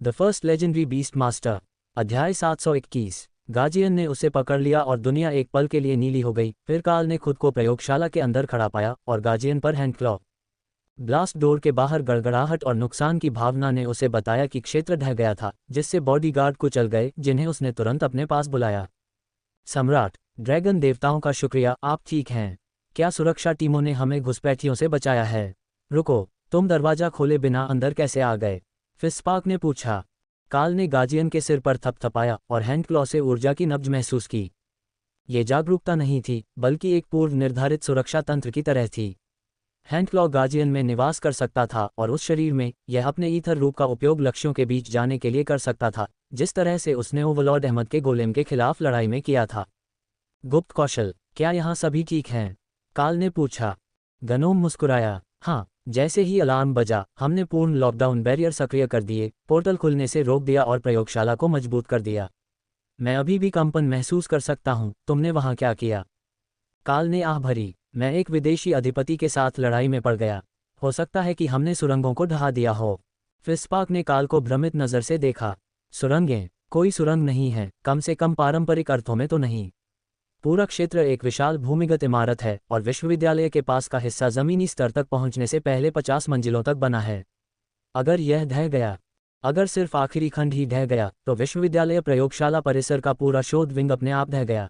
The first legendary beast master. अध्याय 721। Guardian ने उसे पकड़ लिया और दुनिया एक पल के लिए नीली हो गई। फिर काल ने खुद को प्रयोगशाला के अंदर खड़ा पाया और गार्जियन पर हैंड क्लॉ। ब्लास्ट डोर के बाहर गड़गड़ाहट और नुकसान की भावना ने उसे बताया कि क्षेत्र ढह गया था, जिससे बॉडीगार्ड कुचल गए, जिन्हें उसने तुरंत अपने पास बुलाया। सम्राट, ड्रैगन देवताओं का शुक्रिया, आप ठीक हैं? क्या सुरक्षा टीमों ने हमें घुसपैठियों से बचाया है? रुको, तुम दरवाजा खोले बिना अंदर कैसे आ गए? फिस्पार्क ने पूछा। काल ने गार्जियन के सिर पर थपथपाया और हैंड क्लॉ से ऊर्जा की नब्ज महसूस की। ये जागरूकता नहीं थी, बल्कि एक पूर्व निर्धारित सुरक्षा तंत्र की तरह थी। हैंड क्लॉ गार्जियन में निवास कर सकता था और उस शरीर में यह अपने ईथर रूप का उपयोग लक्ष्यों के बीच जाने के लिए कर सकता था, जिस तरह से उसने ओवरलॉर्ड अहमद के गोलेम के खिलाफ लड़ाई में किया था। गुप्त कौशल, क्या यहाँ सभी ठीक हैं? काल ने पूछा। गनोम मुस्कुराया। हाँ, जैसे ही अलार्म बजा, हमने पूर्ण लॉकडाउन बैरियर सक्रिय कर दिए, पोर्टल खुलने से रोक दिया और प्रयोगशाला को मजबूत कर दिया। मैं अभी भी कंपन महसूस कर सकता हूँ। तुमने वहाँ क्या किया? काल ने आह भरी। मैं एक विदेशी अधिपति के साथ लड़ाई में पड़ गया। हो सकता है कि हमने सुरंगों को ढहा दिया हो। फिस्पार्क ने काल को भ्रमित नज़र से देखा। सुरंगें? कोई सुरंग नहीं है, कम से कम पारंपरिक अर्थों में तो नहीं। पूरा क्षेत्र एक विशाल भूमिगत इमारत है और विश्वविद्यालय के पास का हिस्सा जमीनी स्तर तक पहुंचने से पहले 50 मंजिलों तक बना है। अगर यह ढह गया, अगर सिर्फ आखिरी खंड ही ढह गया, तो विश्वविद्यालय प्रयोगशाला परिसर का पूरा शोध विंग अपने आप ढह गया।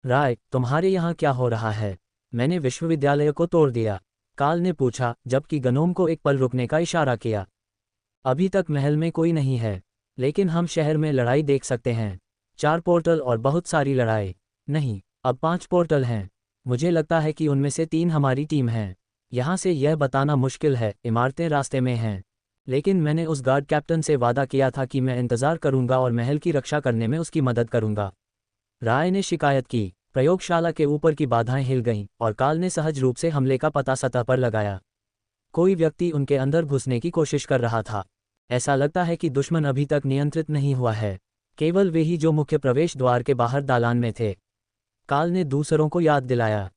राय, तुम्हारे यहाँ क्या हो रहा है? मैंने विश्वविद्यालय को तोड़ दिया, काल ने पूछा, जबकि गनोम को एक पल रुकने का इशारा किया। अभी तक महल में कोई नहीं है, लेकिन हम शहर में लड़ाई देख सकते हैं। 4 पोर्टल और बहुत सारी लड़ाई। नहीं, अब 5 पोर्टल हैं। मुझे लगता है कि उनमें से 3 हमारी टीम है। यहाँ से यह बताना मुश्किल है, इमारतें रास्ते में हैं। लेकिन मैंने उस गार्ड कैप्टन से वादा किया था कि मैं इंतज़ार करूंगा और महल की रक्षा करने में उसकी मदद करूंगा। राय ने शिकायत की। प्रयोगशाला के ऊपर की बाधाएं हिल गईं और काल ने सहज रूप से हमले का पता सतह पर लगाया। कोई व्यक्ति उनके अंदर घुसने की कोशिश कर रहा था। ऐसा लगता है कि दुश्मन अभी तक नियंत्रित नहीं हुआ है। केवल वे ही जो मुख्य प्रवेश द्वार के बाहर दालान में थे। काल ने दूसरों को याद दिलाया।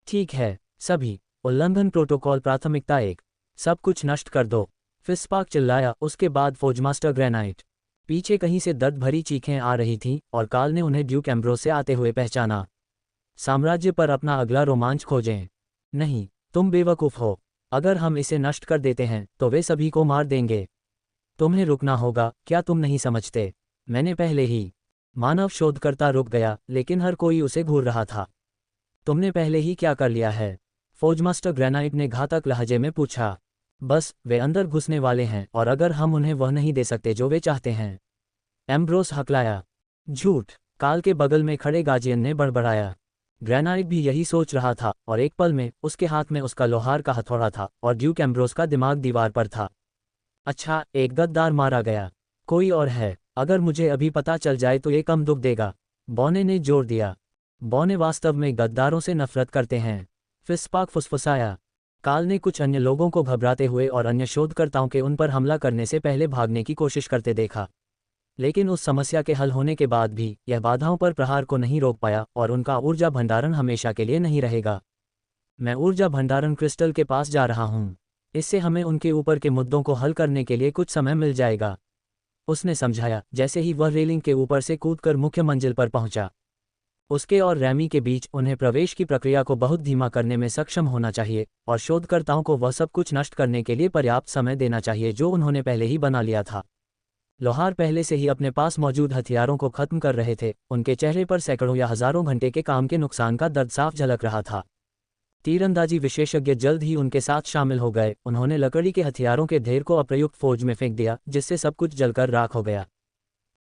ठीक है, सभी, उल्लंघन प्रोटोकॉल प्राथमिकता 1, सब कुछ नष्ट कर दो। फिस्पार्क चिल्लाया। उसके बाद फौजमास्टर ग्रेनाइट। पीछे कहीं से दर्द भरी चीखें आ रही थीं और काल ने उन्हें ड्यूक एम्ब्रोस से आते हुए पहचाना। साम्राज्य पर अपना अगला रोमांच खोजें। नहीं, तुम बेवकूफ़ हो। अगर हम इसे नष्ट कर देते हैं तो वे सभी को मार देंगे। तुम्हें रुकना होगा, क्या तुम नहीं समझते? मैंने पहले ही। मानव शोधकर्ता रुक गया, लेकिन हर कोई उसे घूर रहा था। तुमने पहले ही क्या कर लिया है? फौजमास्टर ग्रेनाइट ने घातक लहजे में पूछा। बस, वे अंदर घुसने वाले हैं और अगर हम उन्हें वह नहीं दे सकते जो वे चाहते हैं। एम्ब्रोस हकलाया। झूठ, काल के बगल में खड़े गार्जियन ने बड़बड़ाया। ग्रेनाइट भी यही सोच रहा था और एक पल में उसके हाथ में उसका लोहार का हथौड़ा था और ड्यूक एम्ब्रोस का दिमाग दीवार पर था। अच्छा, एक गद्दार मारा गया। कोई और है। अगर मुझे अभी पता चल जाए तो ये कम दुख देगा, बौने ने जोर दिया। बौने वास्तव में गद्दारों से नफरत करते हैं। फिस्पार्क फुसफुसाया। काल ने कुछ अन्य लोगों को घबराते हुए और अन्य शोधकर्ताओं के उन पर हमला करने से पहले भागने की कोशिश करते देखा। लेकिन उस समस्या के हल होने के बाद भी यह बाधाओं पर प्रहार को नहीं रोक पाया और उनका ऊर्जा भंडारण हमेशा के लिए नहीं रहेगा। मैं ऊर्जा भंडारण क्रिस्टल के पास जा रहा हूँ। इससे हमें उनके ऊपर के मुद्दों को हल करने के लिए कुछ समय मिल जाएगा, उसने समझाया, जैसे ही वह रेलिंग के ऊपर से कूदकर मुख्य मंजिल पर पहुंचा। उसके और रैमी के बीच उन्हें प्रवेश की प्रक्रिया को बहुत धीमा करने में सक्षम होना चाहिए और शोधकर्ताओं को वह सब कुछ नष्ट करने के लिए पर्याप्त समय देना चाहिए जो उन्होंने पहले ही बना लिया था। लोहार पहले से ही अपने पास मौजूद हथियारों को खत्म कर रहे थे। उनके चेहरे पर सैकड़ों या हजारों घंटे के काम के नुकसान का दर्द साफ झलक रहा था। तीरंदाजी विशेषज्ञ जल्द ही उनके साथ शामिल हो गए। उन्होंने लकड़ी के हथियारों के ढेर को अप्रयुक्त फौज में फेंक दिया, जिससे सब कुछ जलकर राख हो गया।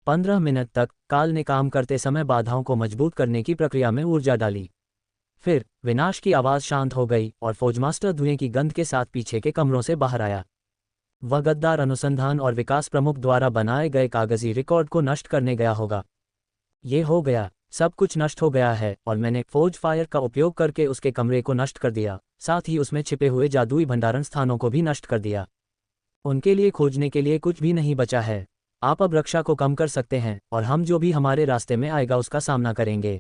15 मिनट तक काल ने काम करते समय बाधाओं को मजबूत करने की प्रक्रिया में ऊर्जा डाली। फिर विनाश की आवाज़ शांत हो गई और फौजमास्टर धुएं की गंध के साथ पीछे के कमरों से बाहर आया। वह गद्दार अनुसंधान और विकास प्रमुख द्वारा बनाए गए कागजी रिकॉर्ड को नष्ट करने गया होगा। ये हो गया, सब कुछ नष्ट हो गया है और मैंने फौज फायर का उपयोग करके उसके कमरे को नष्ट कर दिया, साथ ही उसमें छिपे हुए जादुई भंडारण स्थानों को भी नष्ट कर दिया। उनके लिए खोजने के लिए कुछ भी नहीं बचा है। आप अब रक्षा को कम कर सकते हैं और हम जो भी हमारे रास्ते में आएगा उसका सामना करेंगे।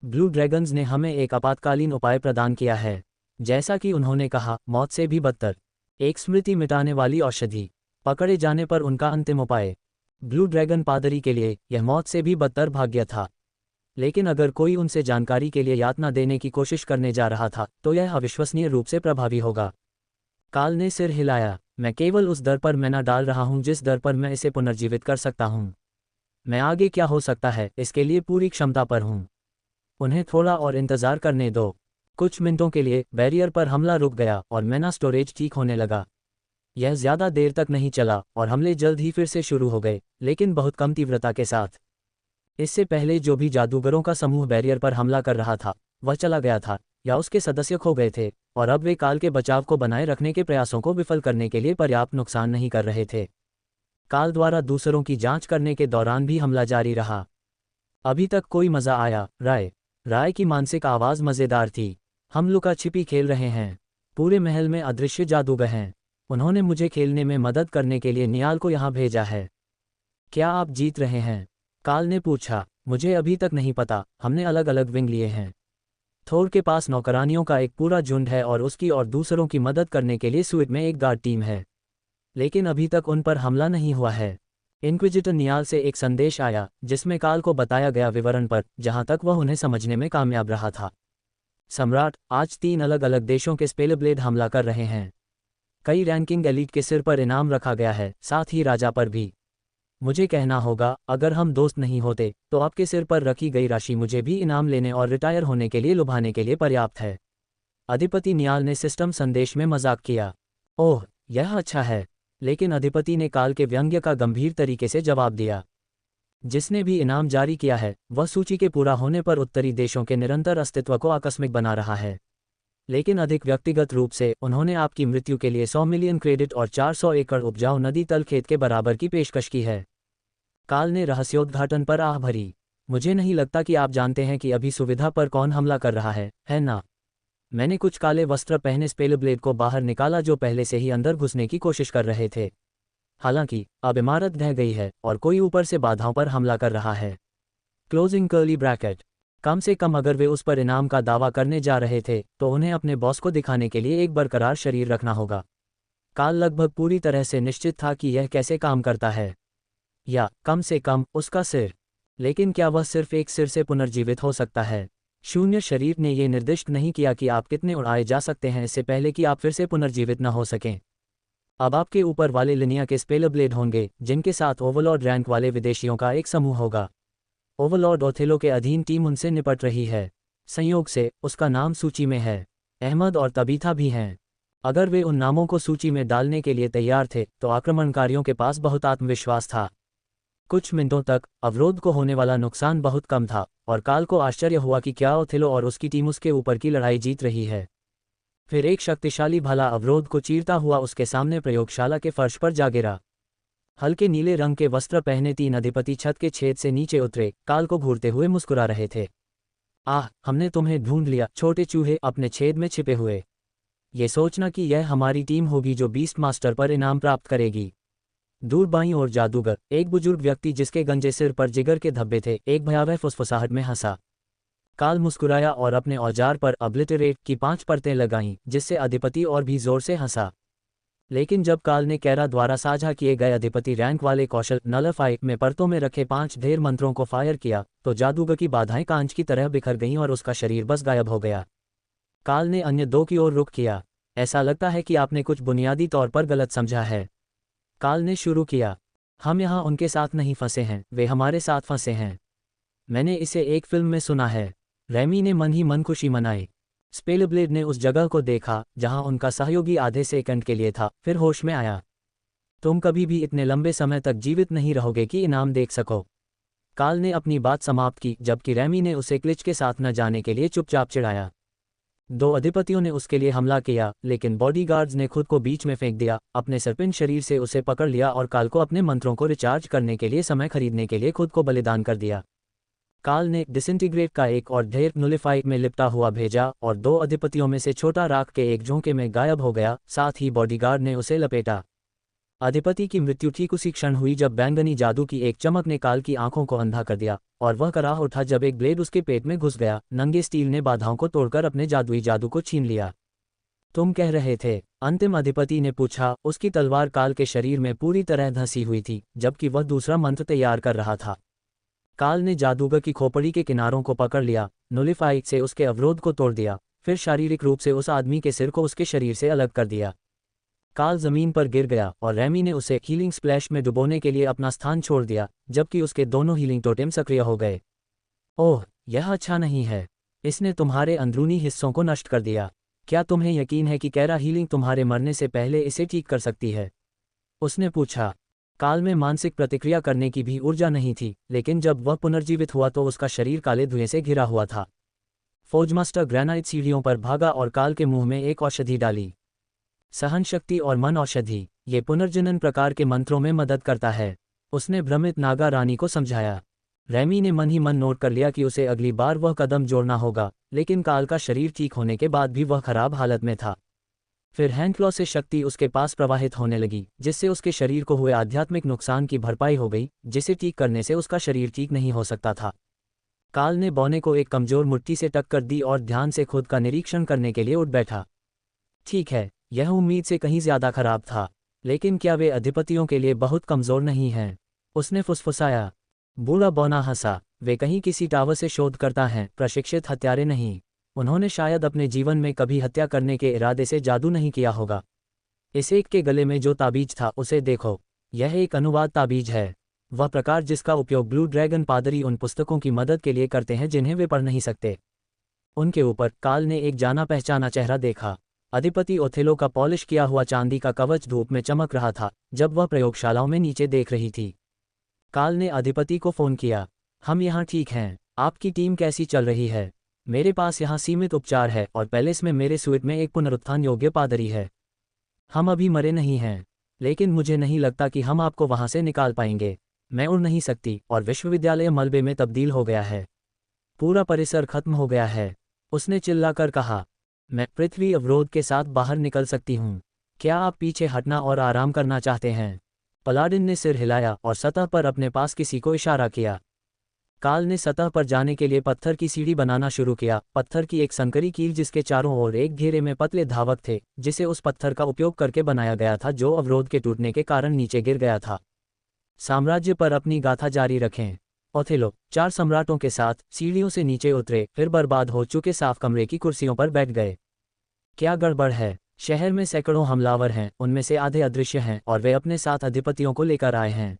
ब्लू ड्रैगन्स ने हमें एक आपातकालीन उपाय प्रदान किया है, जैसा कि उन्होंने कहा, मौत से भी बदतर। एक स्मृति मिटाने वाली औषधि। पकड़े जाने पर उनका अंतिम उपाय। ब्लू ड्रैगन पादरी के लिए यह मौत से भी बदतर भाग्य था। लेकिन अगर कोई उनसे जानकारी के लिए यातना देने की कोशिश करने जा रहा था तो यह अविश्वसनीय रूप से प्रभावी होगा। काल ने सिर हिलाया। मैं केवल उस दर पर मैना डाल रहा हूं जिस दर पर मैं इसे पुनर्जीवित कर सकता हूं। मैं आगे क्या हो सकता है इसके लिए पूरी क्षमता पर हूं। उन्हें थोड़ा और इंतजार करने दो। कुछ मिनटों के लिए बैरियर पर हमला रुक गया और मैना स्टोरेज ठीक होने लगा। यह ज्यादा देर तक नहीं चला और हमले जल्द ही फिर से शुरू हो गए, लेकिन बहुत कम तीव्रता के साथ। इससे पहले जो भी जादूगरों का समूह बैरियर पर हमला कर रहा था वह चला गया था या उसके सदस्य खो गए थे, और अब वे काल के बचाव को बनाए रखने के प्रयासों को विफल करने के लिए पर्याप्त नुकसान नहीं कर रहे थे। काल द्वारा दूसरों की जांच करने के दौरान भी हमला जारी रहा। अभी तक कोई मजा आया? राय की मानसिक आवाज मजेदार थी। हम लुका छिपी खेल रहे हैं। पूरे महल में अदृश्य जादूगर हैं। उन्होंने मुझे खेलने में मदद करने के लिए नियाल को यहाँ भेजा है। क्या आप जीत रहे हैं? काल ने पूछा। मुझे अभी तक नहीं पता, हमने अलग अलग विंग लिए हैं। थोर के पास नौकरानियों का एक पूरा झुंड है और उसकी और दूसरों की मदद करने के लिए स्वीट में एक गार्ड टीम है, लेकिन अभी तक उन पर हमला नहीं हुआ है। इंक्विजिटर नियाल से एक संदेश आया जिसमें काल को बताया गया विवरण पर, जहां तक वह उन्हें समझने में कामयाब रहा था। सम्राट, आज 3 अलग अलग देशों के स्पेलब्लेड हमला कर रहे हैं। कई रैंकिंग एलीट के सिर पर इनाम रखा गया है, साथ ही राजा पर भी। मुझे कहना होगा, अगर हम दोस्त नहीं होते तो आपके सिर पर रखी गई राशि मुझे भी इनाम लेने और रिटायर होने के लिए लुभाने के लिए पर्याप्त है। अधिपति नियाल ने सिस्टम संदेश में मजाक किया। ओह, यह अच्छा है। लेकिन अधिपति ने काल के व्यंग्य का गंभीर तरीके से जवाब दिया। जिसने भी इनाम जारी किया है वह सूची के पूरा होने पर उत्तरी देशों के निरंतर अस्तित्व को आकस्मिक बना रहा है, लेकिन अधिक व्यक्तिगत रूप से उन्होंने आपकी मृत्यु के लिए 100 मिलियन क्रेडिट और 400 एकड़ उपजाऊ नदी तल खेत के बराबर की पेशकश की है। काल ने रहस्योद्घाटन पर आह भरी। मुझे नहीं लगता कि आप जानते हैं कि अभी सुविधा पर कौन हमला कर रहा है ना? मैंने कुछ काले वस्त्र पहने स्पेलब्लेड को बाहर निकाला जो पहले से ही अंदर घुसने की कोशिश कर रहे थे। हालांकि अब इमारत ढह गई है और कोई ऊपर से बाधाओं पर हमला कर रहा है। Closing curly bracket. कम से कम अगर वे उस पर इनाम का दावा करने जा रहे थे तो उन्हें अपने बॉस को दिखाने के लिए एक बरकरार शरीर रखना होगा। काल लगभग पूरी तरह से निश्चित था कि यह कैसे काम करता है, या कम से कम उसका सिर। लेकिन क्या वह सिर्फ एक सिर से पुनर्जीवित हो सकता है? शून्य शरीर ने यह निर्दिष्ट नहीं किया कि आप कितने उड़ाए जा सकते हैं इससे पहले कि आप फिर से पुनर्जीवित न हो सकें। अब आपके ऊपर वाले लिनिया के स्पेलब्लेड होंगे जिनके साथ ओवरलॉर्ड रैंक वाले विदेशियों का एक समूह होगा। ओवरलॉर्ड ओथेलो के अधीन टीम उनसे निपट रही है। संयोग से उसका नाम सूची में है। अहमद और तबीथा भी हैं। अगर वे उन नामों को सूची में डालने के लिए तैयार थे तो आक्रमणकारियों के पास बहुत आत्मविश्वास था। कुछ मिनटों तक अवरोध को होने वाला नुकसान बहुत कम था और काल को आश्चर्य हुआ कि क्या ओथेलो और उसकी टीम उसके ऊपर की लड़ाई जीत रही है। फिर एक शक्तिशाली भाला अवरोध को चीरता हुआ उसके सामने प्रयोगशाला के फर्श पर जा गिरा। हल्के नीले रंग के वस्त्र पहने 3 अधिपति छत के छेद से नीचे उतरे, काल को घूरते हुए मुस्कुरा रहे थे। आह, हमने तुम्हें ढूंढ लिया छोटे चूहे अपने छेद में छिपे हुए। ये सोचना कि यह हमारी टीम होगी जो बीस्ट मास्टर पर इनाम प्राप्त करेगी। दूर बाईं ओर जादूगर, एक बुजुर्ग व्यक्ति जिसके गंजे सिर पर जिगर के धब्बे थे, एक भयावह फुसफुसाहट में हंसा। काल मुस्कुराया और अपने औजार पर अब्लिटरेट की 5 परतें लगाईं, जिससे अधिपति और भी जोर से हंसा। लेकिन जब काल ने कैरा द्वारा साझा किए गए अधिपति रैंक वाले कौशल नलफाई में परतों में रखे 5 ढेर मंत्रों को फायर किया तो जादूगर की बाधाएं कांच की तरह बिखर गईं और उसका शरीर बस गायब हो गया। काल ने अन्य 2 की ओर रुख किया। ऐसा लगता है कि आपने कुछ बुनियादी तौर पर गलत समझा है। काल ने शुरू किया। हम यहाँ उनके साथ नहीं फंसे हैं, वे हमारे साथ फंसे हैं। मैंने इसे एक फिल्म में सुना है। रेमी ने मन ही मन खुशी मनाई। स्पेलब्लेड ने उस जगह को देखा जहां उनका सहयोगी आधे सेकंड के लिए था, फिर होश में आया। तुम कभी भी इतने लंबे समय तक जीवित नहीं रहोगे कि इनाम देख सको। काल ने अपनी बात समाप्त की जबकि रेमी ने उसे क्लिच के साथ न जाने के लिए चुपचाप चिढ़ाया। 2 अधिपतियों ने उसके लिए हमला किया, लेकिन बॉडीगार्ड्स ने खुद को बीच में फेंक दिया, अपने सर्पिन शरीर से उसे पकड़ लिया और काल को अपने मंत्रों को रिचार्ज करने के लिए समय खरीदने के लिए खुद को बलिदान कर दिया। काल ने डिसइंटीग्रेट का एक और ढेर नुलिफाई में लिपटा हुआ भेजा और 2 अधिपतियों में से छोटा राख के एक झोंके में गायब हो गया, साथ ही बॉडीगार्ड ने उसे लपेटा। अधिपति की मृत्यु ठीक उसी क्षण हुई जब बैंगनी जादू की एक चमक ने काल की आंखों को अंधा कर दिया और वह कराह उठा जब एक ब्लेड उसके पेट में घुस गया। नंगे स्टील ने बाधाओं को तोड़कर अपने जादुई जादू को छीन लिया। तुम कह रहे थे, अंतिम अधिपति ने पूछा। उसकी तलवार काल के शरीर में पूरी तरह धंसी हुई थी, जबकि वह दूसरा मंत्र तैयार कर रहा था। काल ने जादूगर की खोपड़ी के किनारों को पकड़ लिया, नुलिफाइट से उसके अवरोध को तोड़ दिया, फिर शारीरिक रूप से उस आदमी के सिर को उसके शरीर से अलग कर दिया। काल जमीन पर गिर गया और रैमी ने उसे हीलिंग स्प्लैश में डुबोने के लिए अपना स्थान छोड़ दिया, जबकि उसके दोनों हीलिंग टोटेम सक्रिय हो गए। ओह, यह अच्छा नहीं है। इसने तुम्हारे अंदरूनी हिस्सों को नष्ट कर दिया। क्या तुम्हें यकीन है कि कैरा हीलिंग तुम्हारे मरने से पहले इसे ठीक कर सकती है? उसने पूछा। काल में मानसिक प्रतिक्रिया करने की भी ऊर्जा नहीं थी, लेकिन जब वह पुनर्जीवित हुआ तो उसका शरीर काले धुएं से घिरा हुआ था। फौजमास्टर ग्रेनाइट सीढ़ियों पर भागा और काल के मुंह में एक औषधि डाली। सहन शक्ति और मन औषधि, ये पुनर्जनन प्रकार के मंत्रों में मदद करता है, उसने भ्रमित नागा रानी को समझाया। रैमी ने मन ही मन नोट कर लिया कि उसे अगली बार वह कदम जोड़ना होगा, लेकिन काल का शरीर ठीक होने के बाद भी वह खराब हालत में था। फिर हैंडक्लॉ से शक्ति उसके पास प्रवाहित होने लगी, जिससे उसके शरीर को हुए आध्यात्मिक नुकसान की भरपाई हो गई, जिसे ठीक करने से उसका शरीर ठीक नहीं हो सकता था। काल ने बौने को एक कमजोर मुट्ठी से टक्कर दी और ध्यान से खुद का निरीक्षण करने के लिए उठ बैठा। ठीक है, यह उम्मीद से कहीं ज्यादा खराब था, लेकिन क्या वे अधिपतियों के लिए बहुत कमजोर नहीं हैं? उसने फुसफुसाया। बूढ़ा बौना हंसा। वे कहीं किसी टावर से शोध करता हैं, प्रशिक्षित हत्यारे नहीं। उन्होंने शायद अपने जीवन में कभी हत्या करने के इरादे से जादू नहीं किया होगा। इस एक के गले में जो ताबीज था उसे देखो, यह एक अनुवाद ताबीज है, वह प्रकार जिसका उपयोग ब्लू ड्रैगन पादरी उन पुस्तकों की मदद के लिए करते हैं जिन्हें वे पढ़ नहीं सकते। उनके ऊपर काल ने एक जाना पहचाना चेहरा देखा। अधिपति ओथेलो का पॉलिश किया हुआ चांदी का कवच धूप में चमक रहा था जब वह प्रयोगशालाओं में नीचे देख रही थी। काल ने अधिपति को फोन किया। हम यहाँ ठीक हैं, आपकी टीम कैसी चल रही है? मेरे पास यहाँ सीमित उपचार है और पैलेस में मेरे स्वीट में एक पुनरुत्थान योग्य पादरी है। हम अभी मरे नहीं हैं, लेकिन मुझे नहीं लगता कि हम आपको वहाँ से निकाल पाएंगे। मैं उड़ नहीं सकती और विश्वविद्यालय मलबे में तब्दील हो गया है। पूरा परिसर खत्म हो गया है, उसने चिल्लाकर कहा। मैं पृथ्वी अवरोध के साथ बाहर निकल सकती हूँ। क्या आप पीछे हटना और आराम करना चाहते हैं? पलाडिन ने सिर हिलाया और सतह पर अपने पास किसी को इशारा किया। काल ने सतह पर जाने के लिए पत्थर की सीढ़ी बनाना शुरू किया, पत्थर की एक संकरी कील जिसके चारों ओर एक घेरे में पतले धावक थे, जिसे उस पत्थर का उपयोग करके बनाया गया था जो अवरोध के टूटने के कारण नीचे गिर गया था। साम्राज्य पर अपनी गाथा जारी रखें। ओथेलो 4 सम्राटों के साथ सीढ़ियों से नीचे उतरे, फिर बर्बाद हो चुके साफ कमरे की कुर्सियों पर बैठ गए। क्या गड़बड़ है? शहर में सैकड़ों हमलावर हैं, उनमें से आधे अदृश्य हैं और वे अपने साथ अधिपतियों को लेकर आए हैं।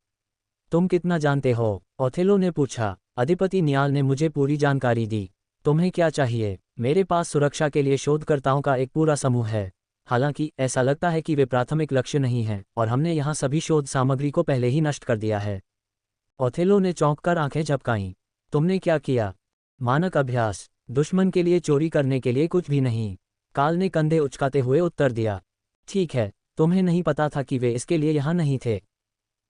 तुम कितना जानते हो? ओथेलो ने पूछा। अधिपति नियाल ने मुझे पूरी जानकारी दी। तुम्हें क्या चाहिए? मेरे पास सुरक्षा के लिए शोधकर्ताओं का एक पूरा समूह है। हालांकि ऐसा लगता है कि वे प्राथमिक लक्ष्य नहीं हैं और हमने यहाँ सभी शोध सामग्री को पहले ही नष्ट कर दिया है। ओथेलो ने चौंककर आंखें झपकाईं। तुमने क्या किया? मानक अभ्यास, दुश्मन के लिए चोरी करने के लिए कुछ भी नहीं, काल ने कंधे उचकाते हुए उत्तर दिया। ठीक है, तुम्हें नहीं पता था कि वे इसके लिए यहाँ नहीं थे,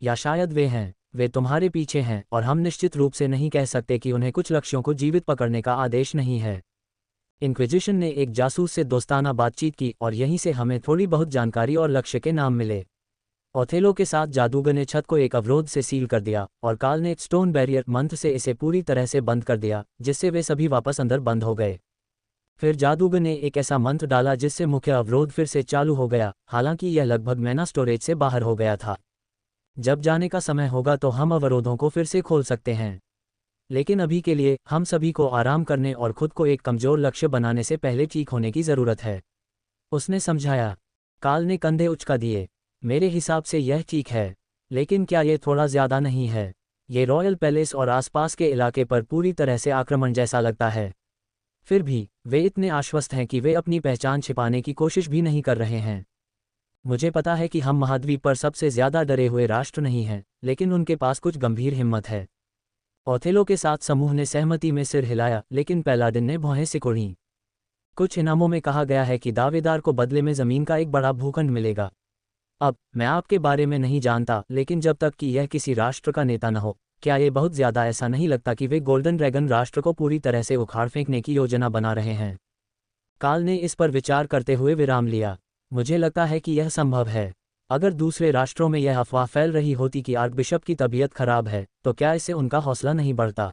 या शायद वे हैं। वे तुम्हारे पीछे हैं और हम निश्चित रूप से नहीं कह सकते कि उन्हें कुछ लक्ष्यों को जीवित पकड़ने का आदेश नहीं है। इंक्विजिशन ने एक जासूस से दोस्ताना बातचीत की और यहीं से हमें थोड़ी बहुत जानकारी और लक्ष्य के नाम मिले। ओथेलो के साथ जादूगर ने छत को एक अवरोध से सील कर दिया और काल ने एक स्टोन बैरियर मंत्र से इसे पूरी तरह से बंद कर दिया, जिससे वे सभी वापस अंदर बंद हो गए। फिर जादूगर ने एक ऐसा मंत्र डाला जिससे मुख्य अवरोध फिर से चालू हो गया, हालांकि यह लगभग मैना स्टोरेज से बाहर हो गया था। जब जाने का समय होगा तो हम अवरोधों को फिर से खोल सकते हैं, लेकिन अभी के लिए हम सभी को आराम करने और खुद को एक कमजोर लक्ष्य बनाने से पहले ठीक होने की जरूरत है, उसने समझाया। काल ने कंधे उचका दिए। मेरे हिसाब से यह ठीक है, लेकिन क्या यह थोड़ा ज्यादा नहीं है? ये रॉयल पैलेस और आसपास के इलाके पर पूरी तरह से आक्रमण जैसा लगता है। फिर भी वे इतने आश्वस्त हैं कि वे अपनी पहचान छिपाने की कोशिश भी नहीं कर रहे हैं। मुझे पता है कि हम महाद्वीप पर सबसे ज्यादा डरे हुए राष्ट्र नहीं हैं, लेकिन उनके पास कुछ गंभीर हिम्मत है। ओथेलो के साथ समूह ने सहमति में सिर हिलाया, लेकिन पैलाडिन ने भौहें सिकोड़ी। कुछ इनामों में कहा गया है कि दावेदार को बदले में जमीन का एक बड़ा भूखंड मिलेगा। अब मैं आपके बारे में नहीं जानता, लेकिन जब तक कि यह किसी राष्ट्र का नेता न हो, क्या ये बहुत ज्यादा ऐसा नहीं लगता कि वे गोल्डन ड्रैगन राष्ट्र को पूरी तरह से उखाड़ फेंकने की योजना बना रहे हैं? काल ने इस पर विचार करते हुए विराम लिया। मुझे लगता है कि यह संभव है। अगर दूसरे राष्ट्रों में यह अफवाह फैल रही होती कि आर्कबिशप की तबीयत खराब है, तो क्या इससे उनका हौसला नहीं बढ़ता?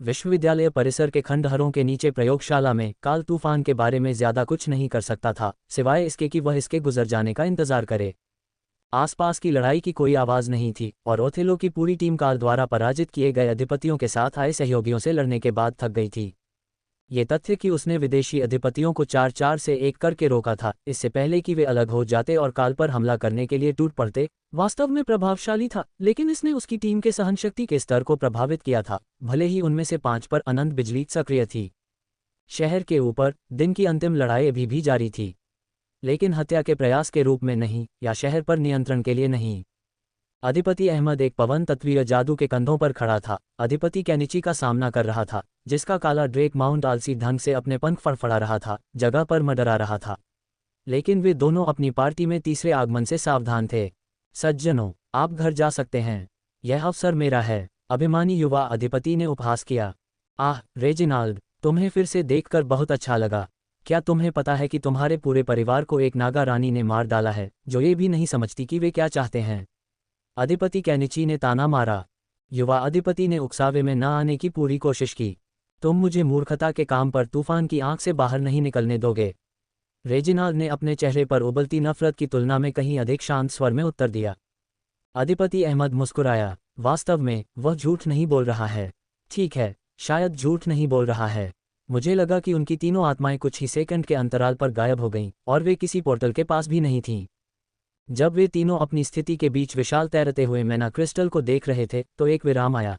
विश्वविद्यालय परिसर के खंडहरों के नीचे प्रयोगशाला में काल तूफान के बारे में ज्यादा कुछ नहीं कर सकता था, सिवाय इसके कि वह इसके गुजर जाने का इंतजार करे। आसपास की लड़ाई की कोई आवाज नहीं थी और ओथेलो की पूरी टीम काल द्वारा पराजित किए गए अधिपतियों के साथ आए सहयोगियों से लड़ने के बाद थक गई थी। ये तथ्य कि उसने विदेशी अधिपतियों को 4-4 से 1 करके रोका था, इससे पहले कि वे अलग हो जाते और काल पर हमला करने के लिए टूट पड़ते, वास्तव में प्रभावशाली था। लेकिन इसने उसकी टीम के सहनशक्ति के स्तर को प्रभावित किया था, भले ही उनमें से 5 पर अनंत बिजली सक्रिय थी। शहर के ऊपर दिन की अंतिम लड़ाई अभी भी जारी थी, लेकिन हत्या के प्रयास के रूप में नहीं, या शहर पर नियंत्रण के लिए नहीं। अधिपति अहमद एक पवन तत्वीय जादू के कंधों पर खड़ा था। अधिपति कैनिची का सामना कर रहा था, जिसका काला ड्रेक माउंट आलसी ढंग से अपने पंख फड़फड़ा रहा था, जगह पर मडरा रहा था। लेकिन वे दोनों अपनी पार्टी में तीसरे आगमन से सावधान थे। सज्जनों, आप घर जा सकते हैं, यह अवसर मेरा है, अभिमानी युवा अधिपति ने उपहास किया। आह रेजिनाल्ड, तुम्हें फिर से देखकर बहुत अच्छा लगा। क्या तुम्हें पता है कि तुम्हारे पूरे परिवार को एक नागा रानी ने मार डाला है, जो ये भी नहीं समझती कि वे क्या चाहते हैं? अधिपति कैनिची ने ताना मारा। युवा अधिपति ने उकसावे में न आने की पूरी कोशिश की। तुम मुझे मूर्खता के काम पर तूफान की आंख से बाहर नहीं निकलने दोगे। रेजिनाल्ड ने अपने चेहरे पर उबलती नफरत की तुलना में कहीं अधिक शांत स्वर में उत्तर दिया। अधिपति अहमद मुस्कुराया। वास्तव में वह झूठ नहीं बोल रहा है। ठीक है, शायद झूठ नहीं बोल रहा है। मुझे लगा कि उनकी तीनों आत्माएं कुछ ही सेकंड के अंतराल पर गायब हो गईं, और वे किसी पोर्टल के पास भी नहीं थीं। जब वे तीनों अपनी स्थिति के बीच विशाल तैरते हुए मैना क्रिस्टल को देख रहे थे, तो एक विराम आया।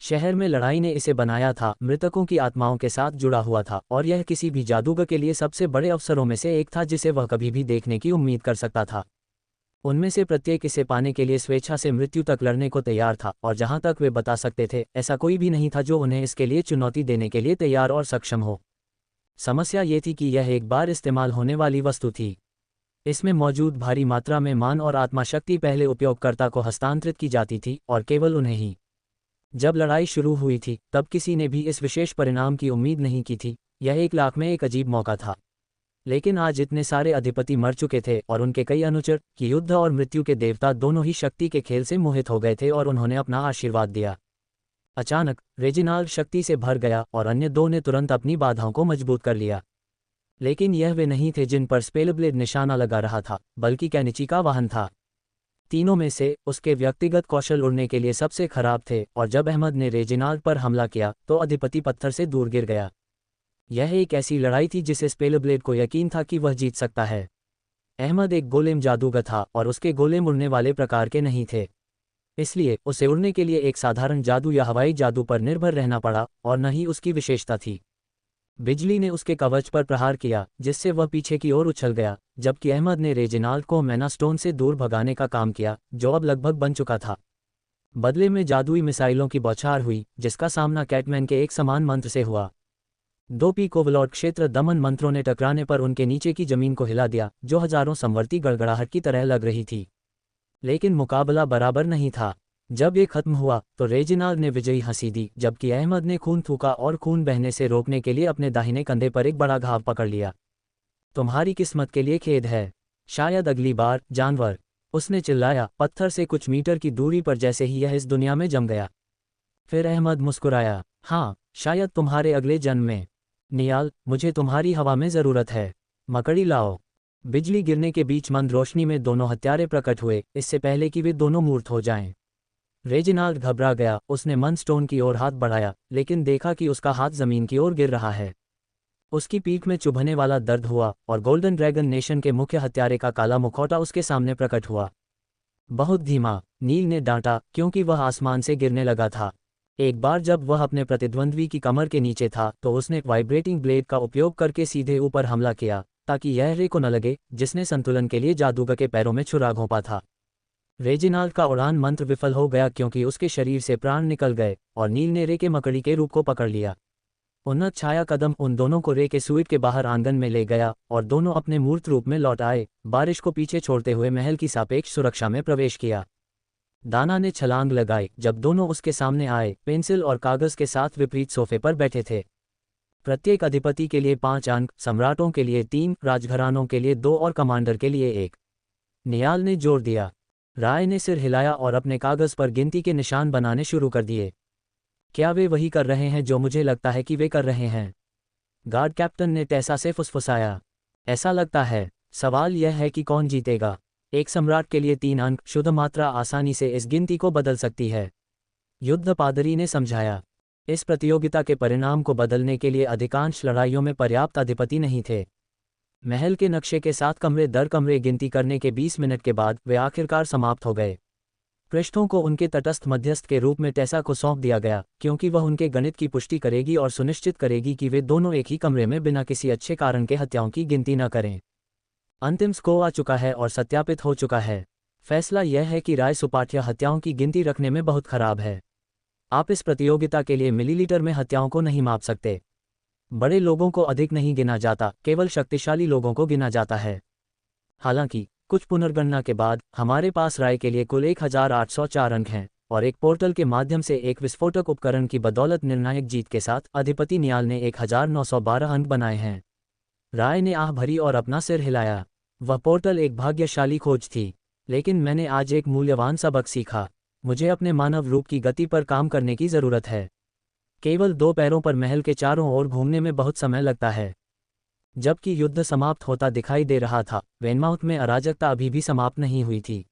शहर में लड़ाई ने इसे बनाया था, मृतकों की आत्माओं के साथ जुड़ा हुआ था, और यह किसी भी जादूगर के लिए सबसे बड़े अवसरों में से एक था जिसे वह कभी भी देखने की उम्मीद कर सकता था। उनमें से प्रत्येक इसे पाने के लिए स्वेच्छा से मृत्यु तक लड़ने को तैयार था, और जहां तक वे बता सकते थे, ऐसा कोई भी नहीं था जो उन्हें इसके लिए चुनौती देने के लिए तैयार और सक्षम हो। समस्या ये थी कि यह एक बार इस्तेमाल होने वाली वस्तु थी। इसमें मौजूद भारी मात्रा में मान और आत्मा शक्ति पहले उपयोगकर्ता को हस्तांतरित की जाती थी, और केवल उन्हें ही। जब लड़ाई शुरू हुई थी, तब किसी ने भी इस विशेष परिणाम की उम्मीद नहीं की थी। यह 1 लाख में एक अजीब मौका था। लेकिन आज इतने सारे अधिपति मर चुके थे, और उनके कई अनुचर कि युद्ध और मृत्यु के देवता दोनों ही शक्ति के खेल से मोहित हो गए थे, और उन्होंने अपना आशीर्वाद दिया। अचानक रेजिनाल्ड शक्ति से भर गया, और अन्य दो ने तुरंत अपनी बाधाओं को मजबूत कर लिया। लेकिन यह वे नहीं थे जिन पर स्पेलब्लेड निशाना लगा रहा था, बल्कि कैनिची का वाहन था। तीनों में से उसके व्यक्तिगत कौशल उड़ने के लिए सबसे खराब थे, और जब अहमद ने रेजिनाल्ड पर हमला किया, तो अधिपति पत्थर से दूर गिर गया। यह एक ऐसी लड़ाई थी जिसे स्पेलब्लेड को यकीन था कि वह जीत सकता है। अहमद एक गोलेम जादूगर था, और उसके गोलेम उड़ने वाले प्रकार के नहीं थे। इसलिए उसे उड़ने के लिए एक साधारण जादू या हवाई जादू पर निर्भर रहना पड़ा, और न ही उसकी विशेषता थी। बिजली ने उसके कवच पर प्रहार किया, जिससे वह पीछे की ओर उछल गया, जबकि अहमद ने रेजिनाल्ड को मैना स्टोन से दूर भगाने का काम किया, जो अब लगभग बन चुका था। बदले में जादुई मिसाइलों की बौछार हुई, जिसका सामना कैटमैन के एक समान मंत्र से हुआ। 2 पीकोवलॉट क्षेत्र दमन मंत्रों ने टकराने पर उनके नीचे की जमीन को हिला दिया, जो हजारों संवर्ती गड़गड़ाहट की तरह लग रही थी। लेकिन मुकाबला बराबर नहीं था। जब ये खत्म हुआ, तो रेजिनाल्ड ने विजयी हंसी दी, जबकि अहमद ने खून थूका और खून बहने से रोकने के लिए अपने दाहिने कंधे पर एक बड़ा घाव पकड़ लिया। तुम्हारी किस्मत के लिए खेद है। शायद अगली बार, जानवर, उसने चिल्लाया, पत्थर से कुछ मीटर की दूरी पर जैसे ही यह इस दुनिया में जम गया। फिर अहमद मुस्कुराया। हाँ, शायद तुम्हारे अगले जन्म में। नियाल, मुझे तुम्हारी हवा में जरूरत है। मकड़ी लाओ। बिजली गिरने के बीच मंद रोशनी में दोनों हत्यारे प्रकट हुए, इससे पहले कि वे दोनों मूर्त हो जाएं। रेजिनाल्ड घबरा गया। उसने मन स्टोन की ओर हाथ बढ़ाया, लेकिन देखा कि उसका हाथ जमीन की ओर गिर रहा है। उसकी पीठ में चुभने वाला दर्द हुआ, और गोल्डन ड्रैगन नेशन के मुख्य हत्यारे का काला मुखौटा उसके सामने प्रकट हुआ। बहुत धीमा, नील ने डांटा, क्योंकि वह आसमान से गिरने लगा था। एक बार जब वह अपने प्रतिद्वंद्वी की कमर के नीचे था, तो उसने वाइब्रेटिंग ब्लेड का उपयोग करके सीधे ऊपर हमला किया, ताकि यह रे को न लगे, जिसने संतुलन के लिए जादूगर के पैरों में छुरा घोंपा था। रेजिनाल्ड का उड़ान मंत्र विफल हो गया, क्योंकि उसके शरीर से प्राण निकल गए, और नील ने रे के मकड़ी के रूप को पकड़ लिया। उन्नत छाया कदम उन दोनों को रे के सुइट के बाहर आंगन में ले गया, और दोनों अपने मूर्त रूप में लौट आए, बारिश को पीछे छोड़ते हुए महल की सापेक्ष सुरक्षा में प्रवेश किया। दाना ने छलांग लगाई जब दोनों उसके सामने आए, पेंसिल और कागज के साथ विपरीत सोफे पर बैठे थे। प्रत्येक अधिपति के लिए 5 अंक, सम्राटों के लिए 3, राजघरानों के लिए 2 और कमांडर के लिए 1। नियाल ने जोर दिया। राय ने सिर हिलाया और अपने कागज पर गिनती के निशान बनाने शुरू कर दिए। क्या वे वही कर रहे हैं जो मुझे लगता है कि वे कर रहे हैं? गार्ड कैप्टन ने टेसा से फुसफुसाया। ऐसा लगता है। सवाल यह है कि कौन जीतेगा। एक सम्राट के लिए 3 अंक शुद्ध मात्रा आसानी से इस गिनती को बदल सकती है। युद्ध पादरी ने समझाया। इस प्रतियोगिता के परिणाम को बदलने के लिए अधिकांश लड़ाइयों में पर्याप्त अधिपति नहीं थे। महल के नक्शे के साथ कमरे दर कमरे गिनती करने के 20 मिनट के बाद वे आखिरकार समाप्त हो गए। पृष्ठों को उनके तटस्थ मध्यस्थ के रूप में टेसा को सौंप दिया गया, क्योंकि वह उनके गणित की पुष्टि करेगी और सुनिश्चित करेगी कि वे दोनों एक ही कमरे में बिना किसी अच्छे कारण के हत्याओं की गिनती न करें। अंतिम स्कोर आ चुका है और सत्यापित हो चुका है। फैसला यह है कि राय सुपाठ्य हत्याओं की गिनती रखने में बहुत खराब है। आप इस प्रतियोगिता के लिए मिलीलीटर में हत्याओं को नहीं माप सकते। बड़े लोगों को अधिक नहीं गिना जाता, केवल शक्तिशाली लोगों को गिना जाता है। हालांकि कुछ पुनर्गणना के बाद हमारे पास राय के लिए कुल 1804 अंक हैं, और एक पोर्टल के माध्यम से एक विस्फोटक उपकरण की बदौलत निर्णायक जीत के साथ अधिपति नियाल ने 1912 अंक बनाए हैं। राय ने आह भरी और अपना सिर हिलाया। वह पोर्टल एक भाग्यशाली खोज थी, लेकिन मैंने आज एक मूल्यवान सबक सीखा। मुझे अपने मानव रूप की गति पर काम करने की ज़रूरत है। केवल 2 पैरों पर महल के चारों ओर घूमने में बहुत समय लगता है। जबकि युद्ध समाप्त होता दिखाई दे रहा था, वेनमाउथ में अराजकता अभी भी समाप्त नहीं हुई थी।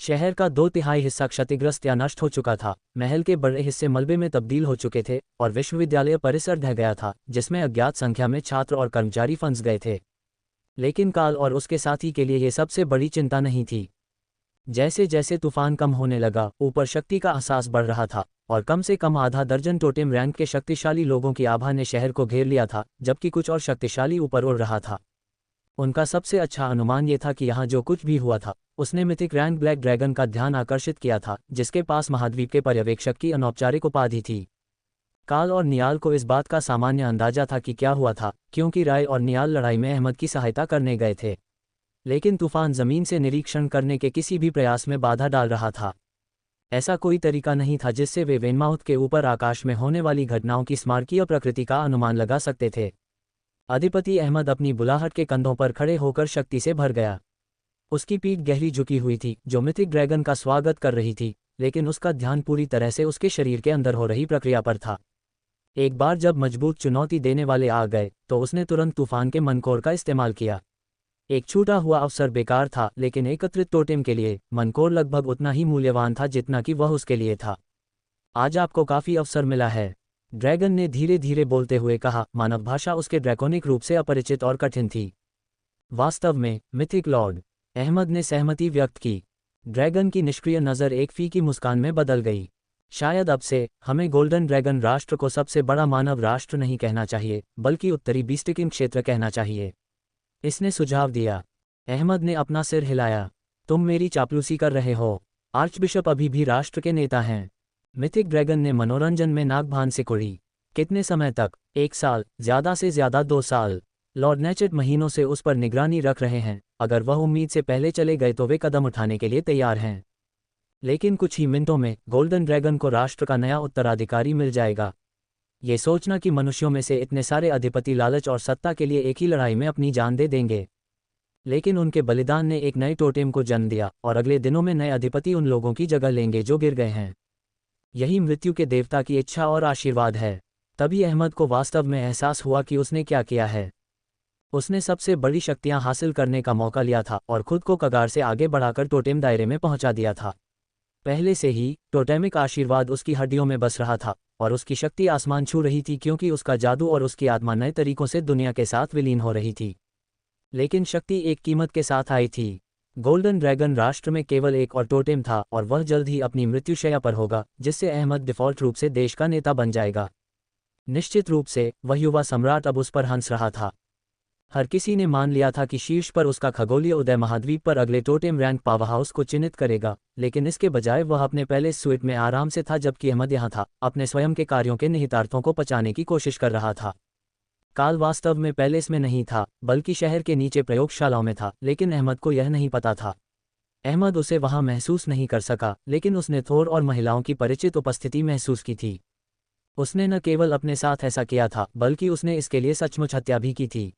शहर का 2/3 हिस्सा क्षतिग्रस्त या नष्ट हो चुका था, महल के बड़े हिस्से मलबे में तब्दील हो चुके थे, और विश्वविद्यालय परिसर ढह गया था, जिसमें अज्ञात संख्या में छात्र और कर्मचारी फंस गए थे। लेकिन काल और उसके साथी के लिए ये सबसे बड़ी चिंता नहीं थी। जैसे जैसे तूफान कम होने लगा, ऊपर शक्ति का एहसास बढ़ रहा था, और कम से कम आधा दर्जन टोटेम रैंक के शक्तिशाली लोगों की आभा ने शहर को घेर लिया था, जबकि कुछ और शक्तिशाली ऊपर उड़ रहा था। उनका सबसे अच्छा अनुमान ये था कि यहाँ जो कुछ भी हुआ था, उसने मिथिक रैंक ब्लैक ड्रैगन का ध्यान आकर्षित किया था, जिसके पास महाद्वीप के पर्यवेक्षक की अनौपचारिक उपाधि थी। काल और नियाल को इस बात का सामान्य अंदाजा था कि क्या हुआ था, क्योंकि राय और नियाल लड़ाई में अहमद की सहायता करने गए थे। लेकिन तूफान जमीन से निरीक्षण करने के किसी भी प्रयास में बाधा डाल रहा था। ऐसा कोई तरीका नहीं था जिससे वे वेनमाउथ के ऊपर आकाश में होने वाली घटनाओं की स्मारकीय प्रकृति का अनुमान लगा सकते थे। अधिपति अहमद अपनी बुलाहट के कंधों पर खड़े होकर शक्ति से भर गया। उसकी पीठ गहरी झुकी हुई थी, जो मिथिक ड्रैगन का स्वागत कर रही थी, लेकिन उसका ध्यान पूरी तरह से उसके शरीर के अंदर हो रही प्रक्रिया पर था। एक बार जब मजबूत चुनौती देने वाले आ गए, तो उसने तुरंत तूफान के मनकोर का इस्तेमाल किया। एक छूटा हुआ अवसर बेकार था, लेकिन एकत्रित टोटेम के लिए मनकोर लगभग उतना ही मूल्यवान था जितना कि वह उसके लिए था। आज आपको काफी अवसर मिला है, ड्रैगन ने धीरे धीरे बोलते हुए कहा। मानव भाषा उसके ड्रैकोनिक रूप से अपरिचित और कठिन थी। वास्तव में, मिथिक लॉर्ड, अहमद ने सहमति व्यक्त की। ड्रैगन की निष्क्रिय नज़र एक फीकी मुस्कान में बदल गई। शायद अब से हमें गोल्डन ड्रैगन राष्ट्र को सबसे बड़ा मानव राष्ट्र नहीं कहना चाहिए, बल्कि उत्तरी बीस्टिकिन क्षेत्र कहना चाहिए, इसने सुझाव दिया। अहमद ने अपना सिर हिलाया। तुम मेरी चापलूसी कर रहे हो। आर्चबिशप अभी भी राष्ट्र के नेता हैं। मिथिक ड्रैगन ने मनोरंजन में नागभान से कुड़ी। कितने समय तक? 1 साल, ज्यादा से ज्यादा 2 साल। लॉर्ड नेचेट महीनों से उस पर निगरानी रख रहे हैं। अगर वह उम्मीद से पहले चले गए तो वे कदम उठाने के लिए तैयार हैं। लेकिन कुछ ही मिनटों में गोल्डन ड्रैगन को राष्ट्र का नया उत्तराधिकारी मिल जाएगा। ये सोचना कि मनुष्यों में से इतने सारे अधिपति लालच और सत्ता के लिए एक ही लड़ाई में अपनी जान दे देंगे। लेकिन उनके बलिदान ने एक नए टोटेम को जन्म दिया, और अगले दिनों में नए अधिपति उन लोगों की जगह लेंगे जो गिर गए हैं। यही मृत्यु के देवता की इच्छा और आशीर्वाद है। तभी अहमद को वास्तव में एहसास हुआ कि उसने क्या किया है। उसने सबसे बड़ी शक्तियां हासिल करने का मौका लिया था और खुद को कगार से आगे बढ़ाकर टोटेम दायरे में पहुंचा दिया था। पहले से ही टोटेमिक आशीर्वाद उसकी हड्डियों में बस रहा था, और उसकी शक्ति आसमान छू रही थी, क्योंकि उसका जादू और उसकी आत्मा नए तरीकों से दुनिया के साथ विलीन हो रही थी। लेकिन शक्ति एक कीमत के साथ आई थी। गोल्डन ड्रैगन राष्ट्र में केवल एक और टोटेम था, और वह जल्द ही अपनी मृत्युशैया पर होगा, जिससे अहमद डिफ़ॉल्ट रूप से देश का नेता बन जाएगा। निश्चित रूप से वह युवा सम्राट अब उस पर हंस रहा था। हर किसी ने मान लिया था कि शीर्ष पर उसका खगोलीय उदय महाद्वीप पर अगले टोटेम रैंक पावरहाउस को चिन्हित करेगा, लेकिन इसके बजाय वह अपने पहले स्वीट में आराम से था, जबकि अहमद यहाँ था, अपने स्वयं के कार्यों के निहितार्थों को पचाने की कोशिश कर रहा था। काल वास्तव में पैलेस में नहीं था, बल्कि शहर के नीचे प्रयोगशालाओं में था, लेकिन अहमद को यह नहीं पता था। अहमद उसे वहां महसूस नहीं कर सका, लेकिन उसने थोर और महिलाओं की परिचित उपस्थिति महसूस की थी। उसने न केवल अपने साथ ऐसा किया था, बल्कि उसने इसके लिए सचमुच हत्या भी की थी।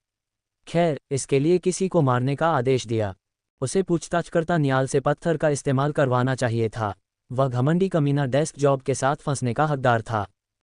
खैर, इसके लिए किसी को मारने का आदेश दिया। उसे पूछताछकर्ता नियाल से पत्थर का इस्तेमाल करवाना चाहिए था। वह घमंडी कमीना डेस्क जॉब के साथ फंसने का हकदार था।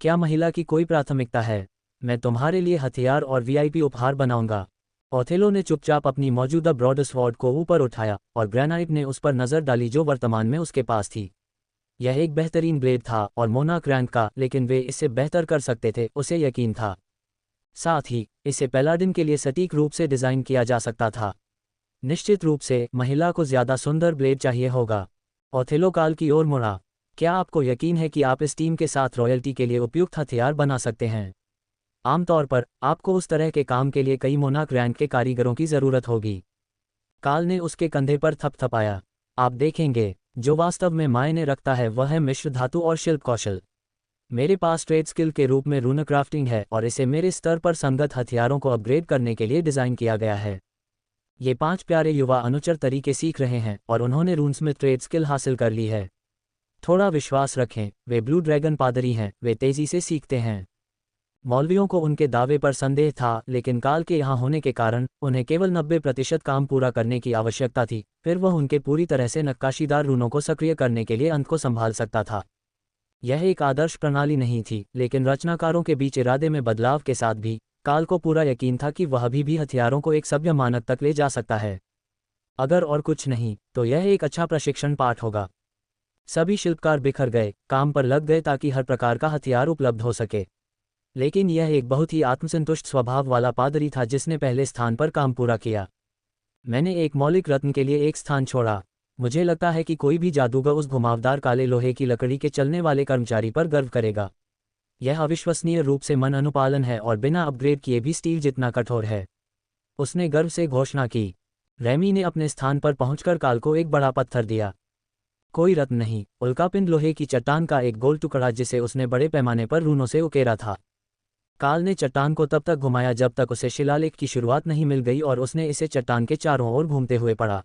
क्या महिला की कोई प्राथमिकता है? मैं तुम्हारे लिए हथियार और वीआईपी उपहार बनाऊंगा। ओथेलो ने चुपचाप अपनी मौजूदा ब्रॉडस्वॉर्ड को ऊपर उठाया और ग्रेनाइट ने उस पर नज़र डाली जो वर्तमान में उसके पास थी। यह एक बेहतरीन ब्लेड था और मोनाक रैंक का, लेकिन वे इससे बेहतर कर सकते थे, उसे यकीन था। साथ ही इसे पैलाडिन के लिए सटीक रूप से डिज़ाइन किया जा सकता था। निश्चित रूप से महिला को ज़्यादा सुंदर ब्लेड चाहिए होगा। ओथेलो काल की ओर मुड़ा। क्या आपको यकीन है कि आप इस टीम के साथ रॉयल्टी के लिए उपयुक्त हथियार बना सकते हैं? आमतौर पर आपको उस तरह के काम के लिए कई मोनाक रैंक के कारीगरों की ज़रूरत होगी। काल ने उसके कंधे पर थपथपाया। आप देखेंगे, जो वास्तव में मायने रखता है वह है मिश्र धातु और शिल्प कौशल। मेरे पास ट्रेड स्किल के रूप में रून क्राफ्टिंग है और इसे मेरे स्तर पर संगत हथियारों को अपग्रेड करने के लिए डिज़ाइन किया गया है। ये 5 प्यारे युवा अनुचर तरीके सीख रहे हैं और उन्होंने रून्स में ट्रेड स्किल हासिल कर ली है। थोड़ा विश्वास रखें, वे ब्लू ड्रैगन पादरी हैं, वे तेज़ी से सीखते हैं। मौलवियों को उनके दावे पर संदेह था, लेकिन काल के यहाँ होने के कारण उन्हें केवल 90% काम पूरा करने की आवश्यकता थी, फिर वह उनके पूरी तरह से नक्काशीदार रूनों को सक्रिय करने के लिए अंत को संभाल सकता था। यह एक आदर्श प्रणाली नहीं थी, लेकिन रचनाकारों के बीच इरादे में बदलाव के साथ भी काल को पूरा यकीन था कि वह अभी भी हथियारों को एक सभ्य मानक तक ले जा सकता है। अगर और कुछ नहीं, तो यह एक अच्छा प्रशिक्षण पाठ होगा। सभी शिल्पकार बिखर गए, काम पर लग गए ताकि हर प्रकार का हथियार उपलब्ध हो सके। लेकिन यह एक बहुत ही आत्मसंतुष्ट स्वभाव वाला पादरी था जिसने पहले स्थान पर काम पूरा किया। मैंने एक मौलिक रत्न के लिए एक स्थान छोड़ा। मुझे लगता है कि कोई भी जादूगर उस घुमावदार काले लोहे की लकड़ी के चलने वाले कर्मचारी पर गर्व करेगा। यह अविश्वसनीय रूप से मन अनुपालन है और बिना अपग्रेड किए भी स्टील जितना कठोर है। उसने गर्व से घोषणा की। रैमी ने अपने स्थान पर पहुंचकर काल को एक बड़ा पत्थर दिया। कोई रत्न नहीं, उल्कापिंड लोहे की चट्टान का एक गोल टुकड़ा जिसे उसने बड़े पैमाने पर रूनों से उकेरा था। काल ने चट्टान को तब तक घुमाया जब तक उसे शिलालेख की शुरुआत नहीं मिल गई और उसने इसे चट्टान के चारों ओर घूमते हुए पढ़ा।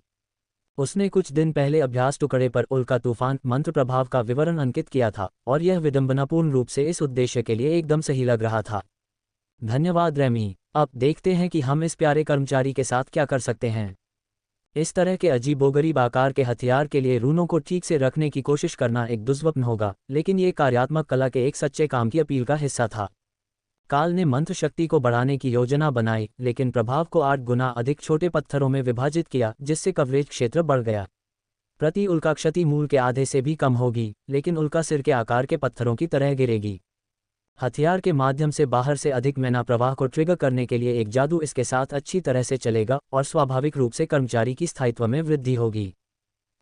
उसने कुछ दिन पहले अभ्यास टुकड़े पर उल्का तूफान मंत्र प्रभाव का विवरण अंकित किया था और यह विडंबनापूर्ण रूप से इस उद्देश्य के लिए एकदम सही लग रहा था। धन्यवाद रैमी। अब देखते हैं कि हम इस प्यारे कर्मचारी के साथ क्या कर सकते हैं। इस तरह के अजीबोगरीब आकार के हथियार के लिए रूनों को ठीक से रखने की कोशिश करना एक दुस्वप्न होगा, लेकिन ये कार्यात्मक कला के एक सच्चे काम की अपील का हिस्सा था। काल ने मंत्र शक्ति को बढ़ाने की योजना बनाई, लेकिन प्रभाव को 8 गुना अधिक छोटे पत्थरों में विभाजित किया, जिससे कवरेज क्षेत्र बढ़ गया। प्रति उल्का क्षति मूल के आधे से भी कम होगी, लेकिन उल्का सिर के आकार के पत्थरों की तरह गिरेगी। हथियार के माध्यम से बाहर से अधिक मैना प्रवाह को ट्रिगर करने के लिए एक जादू इसके साथ अच्छी तरह से चलेगा और स्वाभाविक रूप से कर्मचारी की स्थायित्व में वृद्धि होगी।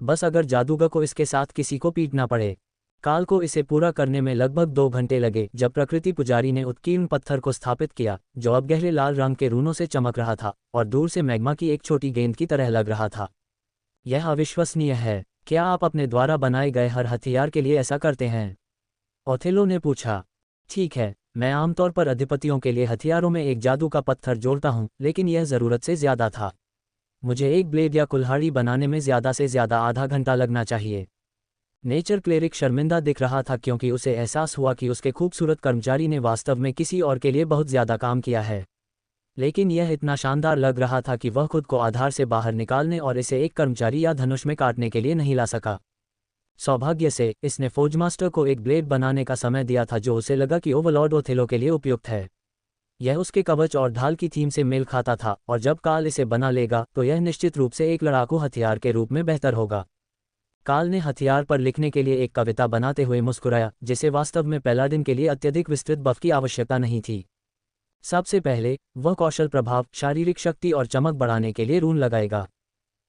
बस अगर जादूगर को इसके साथ किसी को पीटना पड़े। काल को इसे पूरा करने में लगभग 2 घंटे लगे जब प्रकृति पुजारी ने उत्कीर्ण पत्थर को स्थापित किया, जो अब गहरे लाल रंग के रूनों से चमक रहा था और दूर से मैग्मा की एक छोटी गेंद की तरह लग रहा था। यह अविश्वसनीय है। क्या आप अपने द्वारा बनाए गए हर हथियार के लिए ऐसा करते हैं? ओथेलो ने पूछा। ठीक है, मैं आमतौर पर अधिपतियों के लिए हथियारों में एक जादू का पत्थर जोड़ता हूं, लेकिन यह ज़रूरत से ज़्यादा था। मुझे एक ब्लेड या कुल्हाड़ी बनाने में ज़्यादा से ज़्यादा आधा घंटा लगना चाहिए। नेचर क्लेरिक शर्मिंदा दिख रहा था क्योंकि उसे एहसास हुआ कि उसके खूबसूरत कर्मचारी ने वास्तव में किसी और के लिए बहुत ज़्यादा काम किया है। लेकिन यह इतना शानदार लग रहा था कि वह खुद को आधार से बाहर निकालने और इसे एक कर्मचारी या धनुष में काटने के लिए नहीं ला सका। सौभाग्य से इसने फोर्जमास्टर को एक ब्लेड बनाने का समय दिया था जो उसे लगा कि ओवरलॉर्ड ओथेलो के लिए उपयुक्त है। यह उसके कवच और ढाल की थीम से मेल खाता था और जब काल इसे बना लेगा तो यह निश्चित रूप से एक लड़ाकू हथियार के रूप में बेहतर होगा। काल ने हथियार पर लिखने के लिए एक कविता बनाते हुए मुस्कुराया, जिसे वास्तव में पैलाडिन के लिए अत्यधिक विस्तृत बफ की आवश्यकता नहीं थी। सबसे पहले वह कौशल प्रभाव, शारीरिक शक्ति और चमक बढ़ाने के लिए रून लगाएगा।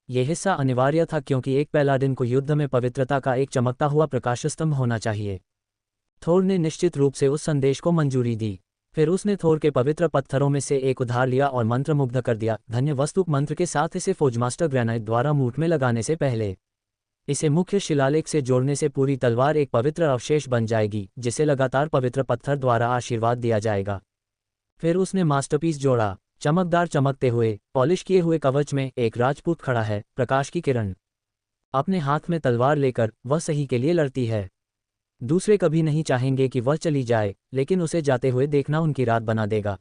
यह हिस्सा अनिवार्य था क्योंकि एक पैलाडिन को युद्ध में पवित्रता का एक चमकता हुआ प्रकाशस्तंभ होना चाहिए। थोर ने निश्चित रूप से उस संदेश को मंजूरी दी। फिर उसने थोर के पवित्र पत्थरों में से एक उधार लिया और मंत्रमुग्ध कर दिया, धन्य वस्तुक मंत्र के साथ इसे फोर्जमास्टर ग्रेनाइट द्वारा मूठ में लगाने से पहले। इसे मुख्य शिलालेख से जोड़ने से पूरी तलवार एक पवित्र अवशेष बन जाएगी, जिसे लगातार पवित्र पत्थर द्वारा आशीर्वाद दिया जाएगा। फिर उसने मास्टरपीस जोड़ा। चमकदार चमकते हुए पॉलिश किए हुए कवच में एक राजपूत खड़ा है, प्रकाश की किरण। अपने हाथ में तलवार लेकर वह सही के लिए लड़ती है। दूसरे कभी नहीं चाहेंगे कि वह चली जाए, लेकिन उसे जाते हुए देखना उनकी रात बना देगा।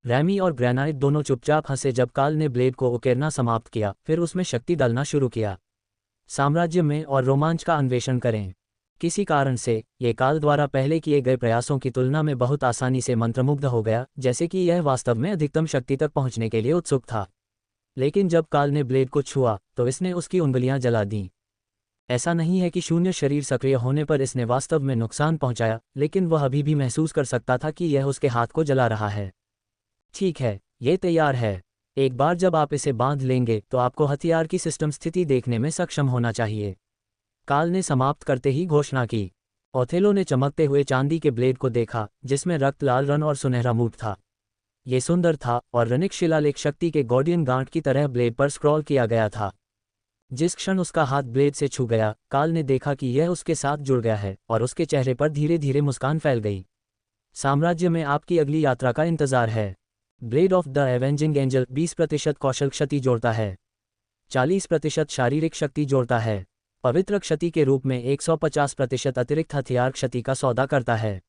रैमी और ग्रेनाइट दोनों चुपचाप हंसे जब काल ने ब्लेड को उकेरना समाप्त किया, फिर उसमें शक्ति डालना शुरू किया। साम्राज्य में और रोमांच का अन्वेषण करें। किसी कारण से ये काल द्वारा पहले किए गए प्रयासों की तुलना में बहुत आसानी से मंत्रमुग्ध हो गया, जैसे कि यह वास्तव में अधिकतम शक्ति तक पहुंचने के लिए उत्सुक था। लेकिन जब काल ने ब्लेड को छुआ तो इसने उसकी उंगलियां जला दीं। ऐसा नहीं है कि शून्य शरीर सक्रिय होने पर इसने वास्तव में नुकसान पहुंचाया, लेकिन वह अभी भी महसूस कर सकता था कि यह उसके हाथ को जला रहा है। ठीक है, ये तैयार है। एक बार जब आप इसे बांध लेंगे तो आपको हथियार की सिस्टम स्थिति देखने में सक्षम होना चाहिए, काल ने समाप्त करते ही घोषणा की। ओथेलो ने चमकते हुए चांदी के ब्लेड को देखा, जिसमें रक्त लाल रन और सुनहरा मूठ था। ये सुंदर था और रनिक शिलालेख शक्ति के गॉर्डियन गांठ की तरह ब्लेड पर स्क्रॉल किया गया था। जिस क्षण उसका हाथ ब्लेड से छू गया, काल ने देखा कि यह उसके साथ जुड़ गया है और उसके चेहरे पर धीरे धीरे मुस्कान फैल गई। साम्राज्य में आपकी अगली यात्रा का इंतजार है। ब्लेड ऑफ द एवेंजिंग एंजल 20% कौशल क्षति जोड़ता है, 40% शारीरिक शक्ति जोड़ता है, पवित्र क्षति के रूप में 150% अतिरिक्त हथियार क्षति का सौदा करता है,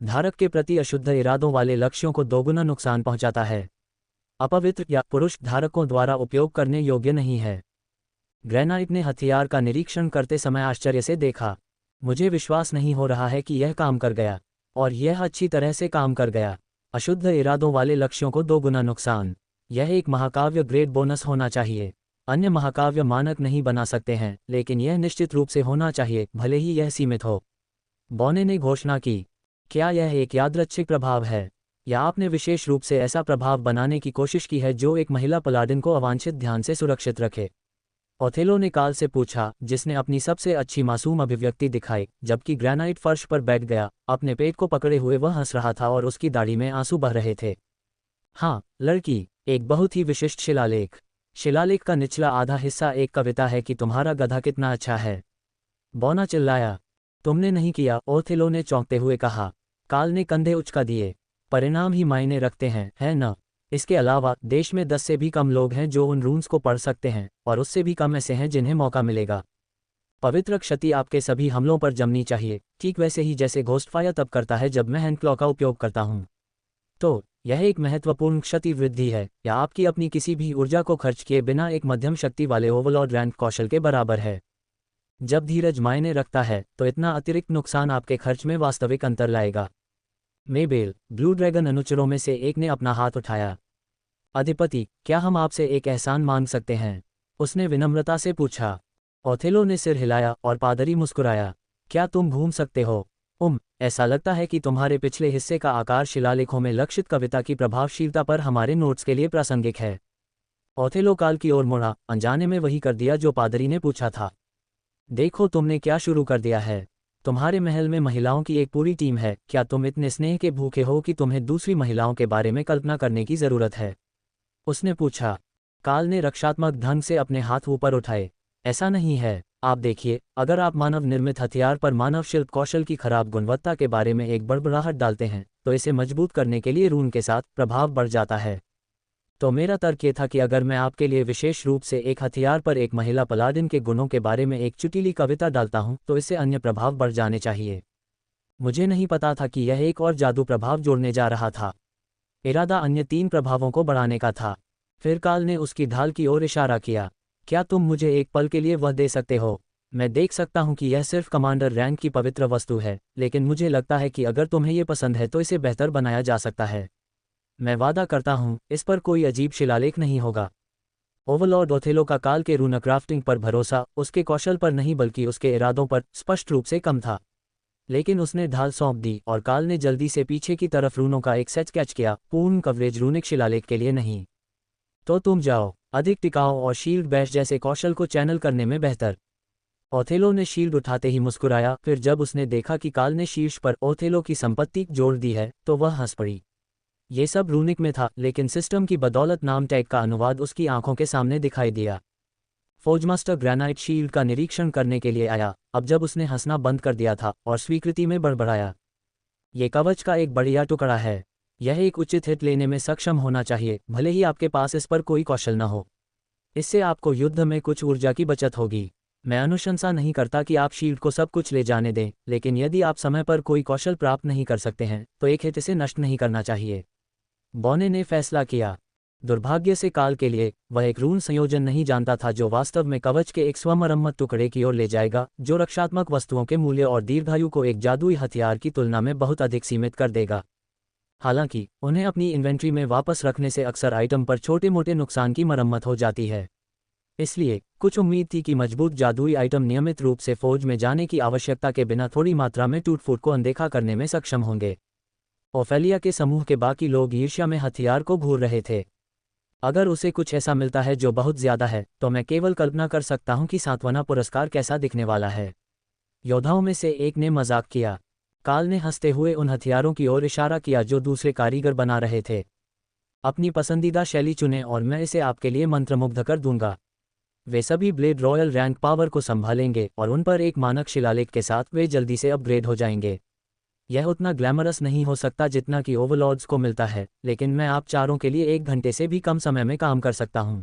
धारक के प्रति अशुद्ध इरादों वाले लक्ष्यों को दोगुना नुकसान पहुंचाता है, अपवित्र या पुरुष धारकों द्वारा उपयोग करने योग्य नहीं है। ग्रेनाइट ने हथियार का निरीक्षण करते समय आश्चर्य से देखा। मुझे विश्वास नहीं हो रहा है कि यह काम कर गया, और यह अच्छी तरह से काम कर गया। अशुद्ध इरादों वाले लक्ष्यों को दोगुना नुकसान, यह एक महाकाव्य ग्रेड बोनस होना चाहिए। अन्य महाकाव्य मानक नहीं बना सकते हैं, लेकिन यह निश्चित रूप से होना चाहिए, भले ही यह सीमित हो। बॉने ने घोषणा की। क्या यह एक यादृच्छिक प्रभाव है, या आपने विशेष रूप से ऐसा प्रभाव बनाने की कोशिश की है जो एक महिला पलाडिन को अवांछित ध्यान से सुरक्षित रखे? ओथेलो ने काल से पूछा, जिसने अपनी सबसे अच्छी मासूम अभिव्यक्ति दिखाई, जबकि ग्रेनाइट फर्श पर बैठ गया। अपने पेट को पकड़े हुए वह हंस रहा था और उसकी दाढ़ी में आंसू बह रहे थे। हाँ, लड़की, एक बहुत ही विशिष्ट शिलालेख। शिलालेख का निचला आधा हिस्सा एक कविता है कि तुम्हारा गधा कितना अच्छा है। बौना चिल्लाया। तुमने नहीं किया, ओथेलो ने चौंकते हुए कहा। काल ने कंधे उचका दिए। परिणाम ही मायने रखते हैं, है न? इसके अलावा देश में 10 से भी कम लोग हैं जो उन रून्स को पढ़ सकते हैं, और उससे भी कम ऐसे हैं जिन्हें मौका मिलेगा। पवित्र क्षति आपके सभी हमलों पर जमनी चाहिए, ठीक वैसे ही जैसे घोस्टफायर तब करता है जब मैं हैंडक्लॉ का उपयोग करता हूँ। तो यह एक महत्वपूर्ण क्षति वृद्धि है, या आपकी अपनी किसी भी ऊर्जा को खर्च किए बिना एक मध्यम शक्ति वाले ओवरलॉर्ड रैंक कौशल के बराबर है। जब धीरज मायने रखता है तो इतना अतिरिक्त नुकसान आपके खर्च में वास्तविक अंतर लाएगा। मेबेल, ब्लू ड्रैगन अनुचरों में से एक ने अपना हाथ उठाया। अधिपति, क्या हम आपसे एक एहसान मांग सकते हैं? उसने विनम्रता से पूछा। ओथेलो ने सिर हिलाया और पादरी मुस्कुराया। क्या तुम घूम सकते हो? ऐसा लगता है कि तुम्हारे पिछले हिस्से का आकार शिलालेखों में लक्षित कविता की प्रभावशीलता पर हमारे नोट्स के लिए प्रासंगिक है। ओथेलो काल की ओर मुड़ा, अनजाने में वही कर दिया जो पादरी ने पूछा था। देखो तुमने क्या शुरू कर दिया है। तुम्हारे महल में महिलाओं की एक पूरी टीम है। क्या तुम इतने स्नेह के भूखे हो कि तुम्हें दूसरी महिलाओं के बारे में कल्पना करने की जरूरत है? उसने पूछा। काल ने रक्षात्मक ढंग से अपने हाथ ऊपर उठाए। ऐसा नहीं है। आप देखिए, अगर आप मानव निर्मित हथियार पर मानव शिल्प कौशल की खराब गुणवत्ता के बारे में एक बड़बड़ाहट डालते हैं, तो इसे मजबूत करने के लिए रून के साथ प्रभाव बढ़ जाता है। तो मेरा तर्क ये था कि अगर मैं आपके लिए विशेष रूप से एक हथियार पर एक महिला पलाडिन के गुणों के बारे में एक चुटीली कविता डालता हूं, तो इससे अन्य प्रभाव बढ़ जाने चाहिए। मुझे नहीं पता था कि यह एक और जादू प्रभाव जोड़ने जा रहा था। इरादा अन्य 3 प्रभावों को बढ़ाने का था। फिर काल ने उसकी ढाल की ओर इशारा किया। क्या तुम मुझे एक पल के लिए वह दे सकते हो? मैं देख सकता हूं कि यह सिर्फ कमांडर रैंक की पवित्र वस्तु है, लेकिन मुझे लगता है कि अगर तुम्हें यह पसंद है तो इसे बेहतर बनाया जा सकता है। मैं वादा करता हूं, इस पर कोई अजीब शिलालेख नहीं होगा। ओवरलॉर्ड ओथेलो का काल के रून क्राफ्टिंग पर भरोसा उसके कौशल पर नहीं बल्कि उसके इरादों पर स्पष्ट रूप से कम था। लेकिन उसने ढाल सौंप दी और काल ने जल्दी से पीछे की तरफ रूनों का एक सेट कैच किया। पूर्ण कवरेज रूनिक शिलालेख के लिए नहीं। तो तुम जाओ, अधिक टिकाऊ और शील्ड बैश जैसे कौशल को चैनल करने में बेहतर। ओथेलो ने शील्ड उठाते ही मुस्कुराया। फिर जब उसने देखा कि काल ने शीर्ष पर ओथेलो की संपत्ति जोड़ दी है, तो वह हंस पड़ी। ये सब रूनिक में था, लेकिन सिस्टम की बदौलत नाम टैग का अनुवाद उसकी आंखों के सामने दिखाई दिया। फौजमास्टर ग्रेनाइट शील्ड का निरीक्षण करने के लिए आया, अब जब उसने हंसना बंद कर दिया था और स्वीकृति में बड़बड़ाया। ये कवच का एक बढ़िया टुकड़ा है। यह एक उचित हिट लेने में सक्षम होना चाहिए, भले ही आपके पास इस पर कोई कौशल न हो। इससे आपको युद्ध में कुछ ऊर्जा की बचत होगी। मैं अनुशंसा नहीं करता कि आप शील्ड को सब कुछ ले जाने दें, लेकिन यदि आप समय पर कोई कौशल प्राप्त नहीं कर सकते हैं, तो एक हिट इसे नष्ट नहीं करना चाहिए। बॉने ने फैसला किया। दुर्भाग्य से काल के लिए वह एक रून संयोजन नहीं जानता था जो वास्तव में कवच के एक स्वमरम्मत टुकड़े की ओर ले जाएगा, जो रक्षात्मक वस्तुओं के मूल्य और दीर्घायु को एक जादुई हथियार की तुलना में बहुत अधिक सीमित कर देगा। हालांकि उन्हें अपनी इन्वेंट्री में वापस रखने से अक्सर आइटम पर छोटे मोटे नुकसान की मरम्मत हो जाती है। इसलिए कुछ उम्मीद थी कि मजबूत जादुई आइटम नियमित रूप से फौज में जाने की आवश्यकता के बिना थोड़ी मात्रा में टूट फूट को अनदेखा करने में सक्षम होंगे। ओफेलिया के समूह के बाकी लोग ईर्ष्या में हथियार को घूर रहे थे। अगर उसे कुछ ऐसा मिलता है जो बहुत ज्यादा है, तो मैं केवल कल्पना कर सकता हूं कि सांत्वना पुरस्कार कैसा दिखने वाला है। योद्धाओं में से एक ने मजाक किया। काल ने हंसते हुए उन हथियारों की ओर इशारा किया जो दूसरे कारीगर बना रहे थे। अपनी पसंदीदा शैली चुनें और मैं इसे आपके लिए मंत्रमुग्ध कर दूंगा। वे सभी ब्लेड रॉयल रैंक पावर को संभालेंगे और उन पर एक मानक शिलालेख के साथ वे जल्दी से अपग्रेड हो जाएंगे। यह उतना ग्लैमरस नहीं हो सकता जितना कि ओवरलॉर्ड्स को मिलता है, लेकिन मैं आप चारों के लिए 1 घंटे से भी कम समय में काम कर सकता हूं।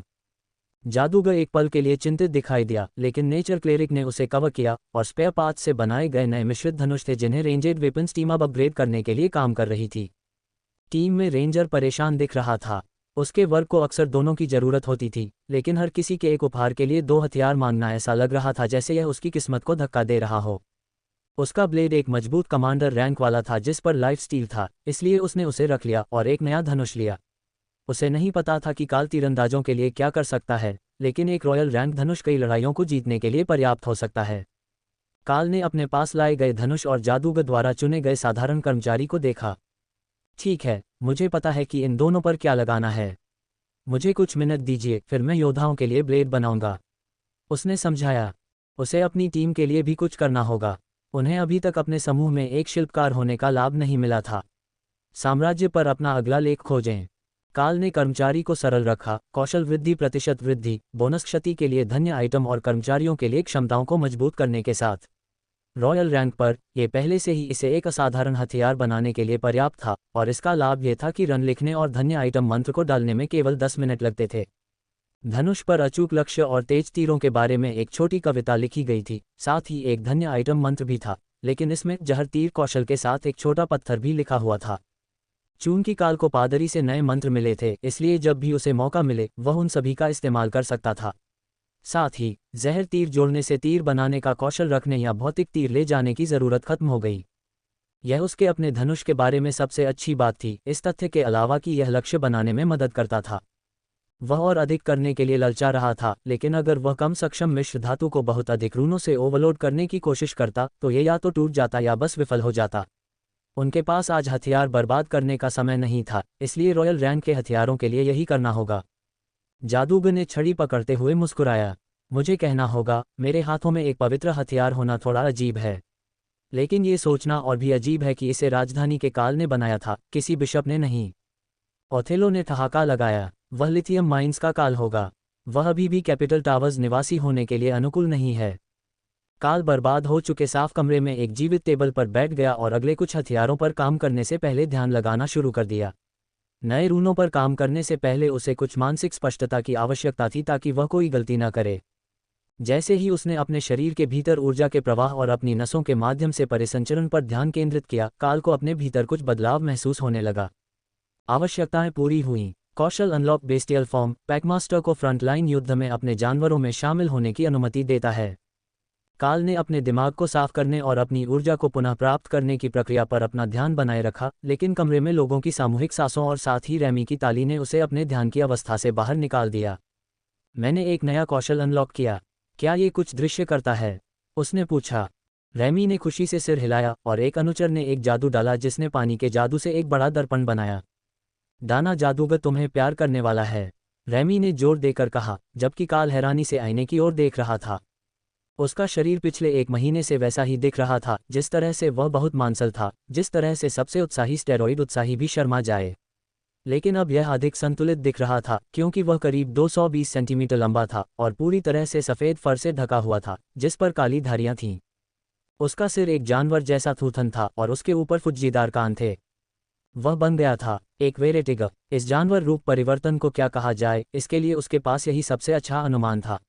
जादूगर एक पल के लिए चिंतित दिखाई दिया, लेकिन नेचर क्लेरिक ने उसे कवर किया और स्पेयर पार्ट्स से बनाए गए नए मिश्रित धनुष थे जिन्हें रेंजेड वेपन्स टीम अब अपग्रेड करने के लिए काम कर रही थी। टीम में रेंजर परेशान दिख रहा था। उसके वर्ग को अक्सर दोनों की जरूरत होती थी, लेकिन हर किसी के एक उपहार के लिए 2 हथियार मांगना ऐसा लग रहा था जैसे यह उसकी किस्मत को धक्का दे रहा हो। उसका ब्लेड एक मजबूत कमांडर रैंक वाला था जिस पर लाइफ स्टील था, इसलिए उसने उसे रख लिया और एक नया धनुष लिया। उसे नहीं पता था कि काल तीरंदाजों के लिए क्या कर सकता है, लेकिन एक रॉयल रैंक धनुष कई लड़ाइयों को जीतने के लिए पर्याप्त हो सकता है। काल ने अपने पास लाए गए धनुष और जादूगर द्वारा चुने गए साधारण कर्मचारी को देखा। ठीक है, मुझे पता है कि इन दोनों पर क्या लगाना है। मुझे कुछ मिनट दीजिए, फिर मैं योद्धाओं के लिए ब्लेड बनाऊंगा, उसने समझाया। उसे अपनी टीम के लिए भी कुछ करना होगा। उन्हें अभी तक अपने समूह में एक शिल्पकार होने का लाभ नहीं मिला था। साम्राज्य पर अपना अगला लेख खोजें। काल ने कर्मचारी को सरल रखा। कौशल वृद्धि, प्रतिशत वृद्धि, बोनस, क्षति के लिए धन्य आइटम और कर्मचारियों के लिए क्षमताओं को मजबूत करने के साथ रॉयल रैंक पर यह पहले से ही इसे एक असाधारण हथियार बनाने के लिए पर्याप्त था, और इसका लाभ यह था कि रन लिखने और धन्य आइटम मंत्र को डालने में केवल 10 मिनट लगते थे। धनुष पर अचूक लक्ष्य और तेज तीरों के बारे में एक छोटी कविता लिखी गई थी, साथ ही एक धन्य आइटम मंत्र भी था, लेकिन इसमें जहर तीर कौशल के साथ एक छोटा पत्थर भी लिखा हुआ था। चूंकि काल को पादरी से नए मंत्र मिले थे, इसलिए जब भी उसे मौका मिले वह उन सभी का इस्तेमाल कर सकता था। साथ ही जहर तीर जोड़ने से तीर बनाने का कौशल रखने या भौतिक तीर ले जाने की जरूरत खत्म हो गई। यह उसके अपने धनुष के बारे में सबसे अच्छी बात थी, इस तथ्य के अलावा कि यह लक्ष्य बनाने में मदद करता था। वह और अधिक करने के लिए ललचा रहा था, लेकिन अगर वह कम सक्षम मिश्र धातु को बहुत अधिक रूनों से ओवरलोड करने की कोशिश करता तो ये या तो टूट जाता या बस विफल हो जाता। उनके पास आज हथियार बर्बाद करने का समय नहीं था, इसलिए रॉयल रैंक के हथियारों के लिए यही करना होगा। जादूगर ने छड़ी पकड़ते हुए मुस्कुराया। मुझे कहना होगा, मेरे हाथों में एक पवित्र हथियार होना थोड़ा अजीब है, लेकिन ये सोचना और भी अजीब है कि इसे राजधानी के काल ने बनाया था, किसी बिशप ने नहीं। ओथेलो ने ठहाका लगाया। वह लिथियम माइंस का काल होगा। वह अभी भी कैपिटल टावर्स निवासी होने के लिए अनुकूल नहीं है। काल बर्बाद हो चुके साफ कमरे में एक जीवित टेबल पर बैठ गया और अगले कुछ हथियारों पर काम करने से पहले ध्यान लगाना शुरू कर दिया। नए रूनों पर काम करने से पहले उसे कुछ मानसिक स्पष्टता की आवश्यकता थी ताकि वह कोई गलती न करे। जैसे ही उसने अपने शरीर के भीतर ऊर्जा के प्रवाह और अपनी नसों के माध्यम से परिसंचरण पर ध्यान केंद्रित किया, काल को अपने भीतर कुछ बदलाव महसूस होने लगा। आवश्यकताएं पूरी हुईं। कौशल अनलॉक। बेस्टियल फॉर्म पैकमास्टर को फ्रंटलाइन युद्ध में अपने जानवरों में शामिल होने की अनुमति देता है। काल ने अपने दिमाग को साफ करने और अपनी ऊर्जा को पुनः प्राप्त करने की प्रक्रिया पर अपना ध्यान बनाए रखा, लेकिन कमरे में लोगों की सामूहिक सांसों और साथ ही रैमी की ताली ने उसे अपने ध्यान की अवस्था से बाहर निकाल दिया। मैंने एक नया कौशल अनलॉक किया। क्या ये कुछ दृश्य करता है? उसने पूछा। रैमी ने खुशी से सिर हिलाया और एक अनुचर ने एक जादू डाला जिसने पानी के जादू से एक बड़ा दर्पण बनाया। दाना जादूगर तुम्हें प्यार करने वाला है, रैमी ने जोर देकर कहा, जबकि काल हैरानी से आईने की ओर देख रहा था। उसका शरीर पिछले 1 महीने से वैसा ही दिख रहा था, जिस तरह से वह बहुत मांसल था, जिस तरह से सबसे उत्साही स्टेरॉइड उत्साही भी शर्मा जाए। लेकिन अब यह अधिक संतुलित दिख रहा था, क्योंकि वह करीब 220 सेंटीमीटर लंबा था और पूरी तरह से सफ़ेद फर से ढका हुआ था, जिस पर काली धारियां थीं। उसका सिर एक जानवर जैसा थूथन था और उसके ऊपर फुज्जीदार कान थे। वह बन गया था एक वेरेटिगर। इस जानवर रूप परिवर्तन को क्या कहा जाए, इसके लिए उसके पास यही सबसे अच्छा अनुमान था।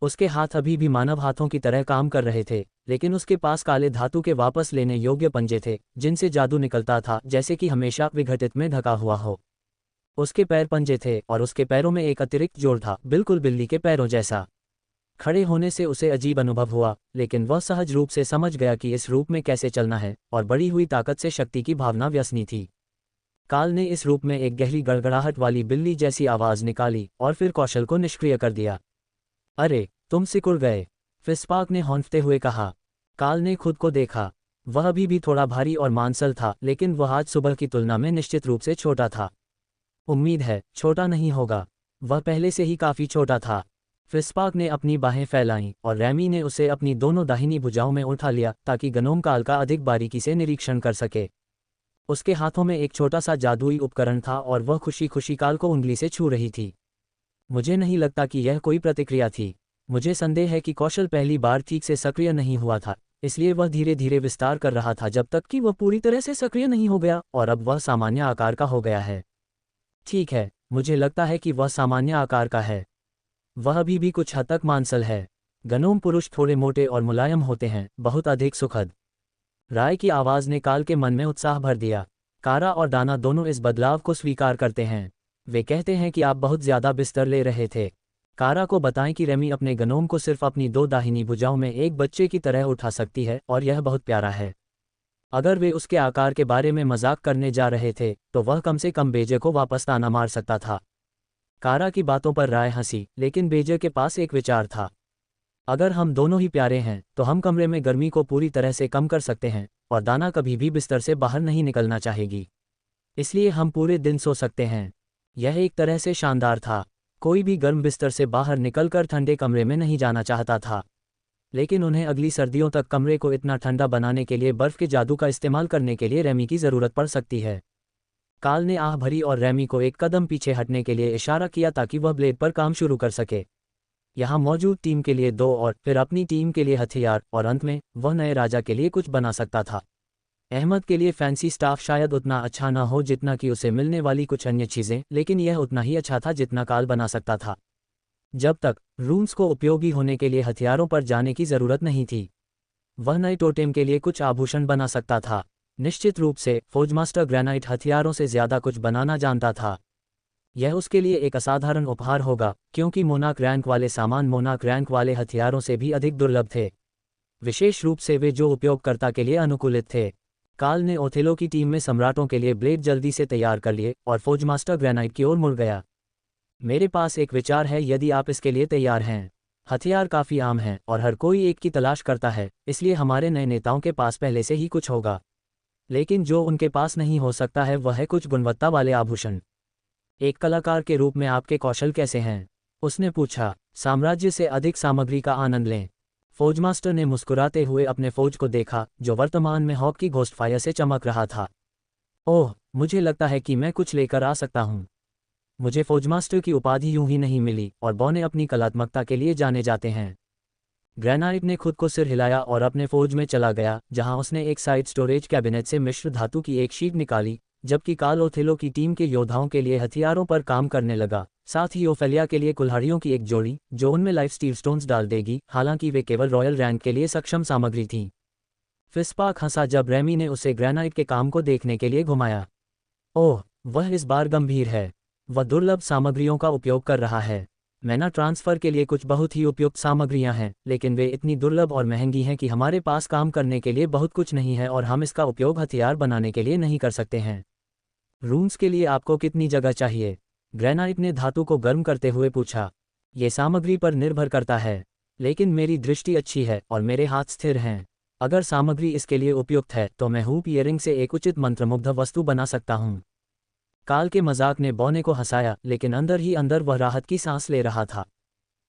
उसके हाथ अभी भी मानव हाथों की तरह काम कर रहे थे, लेकिन उसके पास काले धातु के वापस लेने योग्य पंजे थे, जिनसे जादू निकलता था, जैसे कि हमेशा विघटित में ढका हुआ हो। उसके पैर पंजे थे और उसके पैरों में एक अतिरिक्त जोड़ था, बिल्कुल बिल्ली के पैरों जैसा। खड़े होने से उसे अजीब अनुभव हुआ, लेकिन वह सहज रूप से समझ गया कि इस रूप में कैसे चलना है, और बढ़ी हुई ताकत से शक्ति की भावना व्यसनी थी। काल ने इस रूप में एक गहरी गड़गड़ाहट वाली बिल्ली जैसी आवाज निकाली और फिर कौशल को निष्क्रिय कर दिया। अरे, तुम सिकुड़ गए, फिस्पाक ने हौंफते हुए कहा। काल ने खुद को देखा। वह अभी भी थोड़ा भारी और मांसल था, लेकिन वह आज सुबह की तुलना में निश्चित रूप से छोटा था। उम्मीद है छोटा नहीं होगा। वह पहले से ही काफी छोटा था। फिस्पाक ने अपनी बाहें फैलाईं और रैमी ने उसे अपनी दोनों दाहिनी भुजाओं में उठा लिया ताकि गनोम काल का अधिक बारीकी से निरीक्षण कर सके। उसके हाथों में एक छोटा सा जादुई उपकरण था और वह खुशी खुशी काल को उंगली से छू रही थी। मुझे नहीं लगता कि यह कोई प्रतिक्रिया थी। मुझे संदेह है कि कौशल पहली बार ठीक से सक्रिय नहीं हुआ था, इसलिए वह धीरे धीरे विस्तार कर रहा था जब तक कि वह पूरी तरह से सक्रिय नहीं हो गया, और अब वह सामान्य आकार का हो गया है। ठीक है, मुझे लगता है कि वह सामान्य आकार का है। वह अभी भी कुछ हद तक मांसल है। गनोम पुरुष थोड़े मोटे और मुलायम होते हैं, बहुत अधिक सुखद। राय की आवाज़ ने काल के मन में उत्साह भर दिया। कारा और दाना दोनों इस बदलाव को स्वीकार करते हैं। वे कहते हैं कि आप बहुत ज़्यादा बिस्तर ले रहे थे। कारा को बताएं कि रेमी अपने गनोम को सिर्फ अपनी दो दाहिनी भुजाओं में एक बच्चे की तरह उठा सकती है, और यह बहुत प्यारा है। अगर वे उसके आकार के बारे में मजाक करने जा रहे थे, तो वह कम से कम बेजे को वापस ताना मार सकता था। कारा की बातों पर राय हंसी, लेकिन बेजे के पास एक विचार था। अगर हम दोनों ही प्यारे हैं तो हम कमरे में गर्मी को पूरी तरह से कम कर सकते हैं, और दाना कभी भी बिस्तर से बाहर नहीं निकलना चाहेगी। इसलिए हम पूरे दिन सो सकते हैं। यह एक तरह से शानदार था। कोई भी गर्म बिस्तर से बाहर निकलकर ठंडे कमरे में नहीं जाना चाहता था, लेकिन उन्हें अगली सर्दियों तक कमरे को इतना ठंडा बनाने के लिए बर्फ के जादू का इस्तेमाल करने के लिए रेमी की ज़रूरत पड़ सकती है। काल ने आह भरी और रेमी को एक कदम पीछे हटने के लिए इशारा किया ताकि वह ब्लेड पर काम शुरू कर सके। यहाँ मौजूद टीम के लिए दो और फिर अपनी टीम के लिए हथियार, और अंत में वह नए राजा के लिए कुछ बना सकता था। अहमद के लिए फैंसी स्टाफ शायद उतना अच्छा ना हो जितना कि उसे मिलने वाली कुछ अन्य चीज़ें, लेकिन यह उतना ही अच्छा था जितना काल बना सकता था। जब तक रूम्स को उपयोगी होने के लिए हथियारों पर जाने की ज़रूरत नहीं थी, वह नए टोटेम के लिए कुछ आभूषण बना सकता था। निश्चित रूप से फौजमास्टर ग्रेनाइट हथियारों से ज़्यादा कुछ बनाना जानता था। यह उसके लिए एक असाधारण उपहार होगा, क्योंकि मोनाक रैंक वाले सामान मोनाक रैंक वाले हथियारों से भी अधिक दुर्लभ थे, विशेष रूप से वे जो उपयोगकर्ता के लिए अनुकूलित थे। काल ने ओथेलो की टीम में सम्राटों के लिए ब्लेड जल्दी से तैयार कर लिए और फौजमास्टर ग्रेनाइट की ओर मुड़ गया। मेरे पास एक विचार है, यदि आप इसके लिए तैयार हैं। हथियार काफ़ी आम हैं और हर कोई एक की तलाश करता है, इसलिए हमारे नए नेताओं के पास पहले से ही कुछ होगा। लेकिन जो उनके पास नहीं हो सकता है वह है कुछ गुणवत्ता वाले आभूषण। एक कलाकार के रूप में आपके कौशल कैसे हैं? उसने पूछा। साम्राज्य से अधिक सामग्री का आनंद लें। फौजमास्टर ने मुस्कुराते हुए अपने फौज को देखा, जो वर्तमान में हॉक की घोस्टफायर से चमक रहा था। ओह, मुझे लगता है कि मैं कुछ लेकर आ सकता हूँ। मुझे फौजमास्टर की उपाधि यूं ही नहीं मिली, और बौने अपनी कलात्मकता के लिए जाने जाते हैं। ग्रेनाइट ने खुद को सिर हिलाया और अपने फौज में चला गया, जहां उसने एक साइड स्टोरेज कैबिनेट से मिश्र धातु की एक शीट निकाली, जबकि काल ओथेलो की टीम के योद्धाओं के लिए हथियारों पर काम करने लगा, साथ ही ओफेलिया के लिए कुल्हाड़ियों की एक जोड़ी जो उनमें लाइफ स्टील स्टोन्स डाल देगी, हालांकि वे केवल रॉयल रैंक के लिए सक्षम सामग्री थीं। फिस्पाक हंसा जब रेमी ने उसे ग्रेनाइट के काम को देखने के लिए घुमाया। ओह, वह इस बार गंभीर है। वह दुर्लभ सामग्रियों का उपयोग कर रहा है। मैना ट्रांसफ़र के लिए कुछ बहुत ही उपयुक्त सामग्रियां हैं, लेकिन वे इतनी दुर्लभ और महंगी हैं कि हमारे पास काम करने के लिए बहुत कुछ नहीं है और हम इसका उपयोग हथियार बनाने के लिए नहीं कर सकते हैं। रूम्स के लिए आपको कितनी जगह चाहिए? ग्रेनाइट ने धातु को गर्म करते हुए पूछा। ये सामग्री पर निर्भर करता है, लेकिन मेरी दृष्टि अच्छी है और मेरे हाथ स्थिर हैं। अगर सामग्री इसके लिए उपयुक्त है तो मैं हूप ईयरिंग से एक उचित मंत्रमुग्ध वस्तु बना सकता हूँ। काल के मजाक ने बौने को हंसाया, लेकिन अंदर ही अंदर वह राहत की सांस ले रहा था।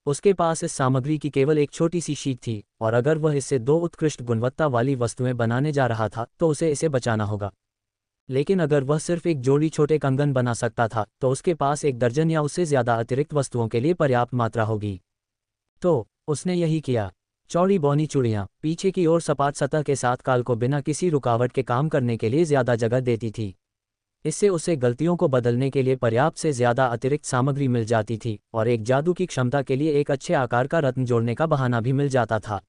उसके पास इस सामग्री की केवल एक छोटी सी शीट थी, और अगर वह इससे दो उत्कृष्ट गुणवत्ता वाली वस्तुएं बनाने जा रहा था तो उसे इसे बचाना होगा। लेकिन अगर वह सिर्फ एक जोड़ी छोटे कंगन बना सकता था तो उसके पास एक दर्जन या उससे ज़्यादा अतिरिक्त वस्तुओं के लिए पर्याप्त मात्रा होगी। तो उसने यही किया। चौड़ी बौनी चूड़ियाँ पीछे की ओर सपाट सतह के साथ काल को बिना किसी रुकावट के काम करने के लिए ज़्यादा जगह देती थी। इससे उसे गलतियों को बदलने के लिए पर्याप्त से ज़्यादा अतिरिक्त सामग्री मिल जाती थी, और एक जादू की क्षमता के लिए एक अच्छे आकार का रत्न जोड़ने का बहाना भी मिल जाता था।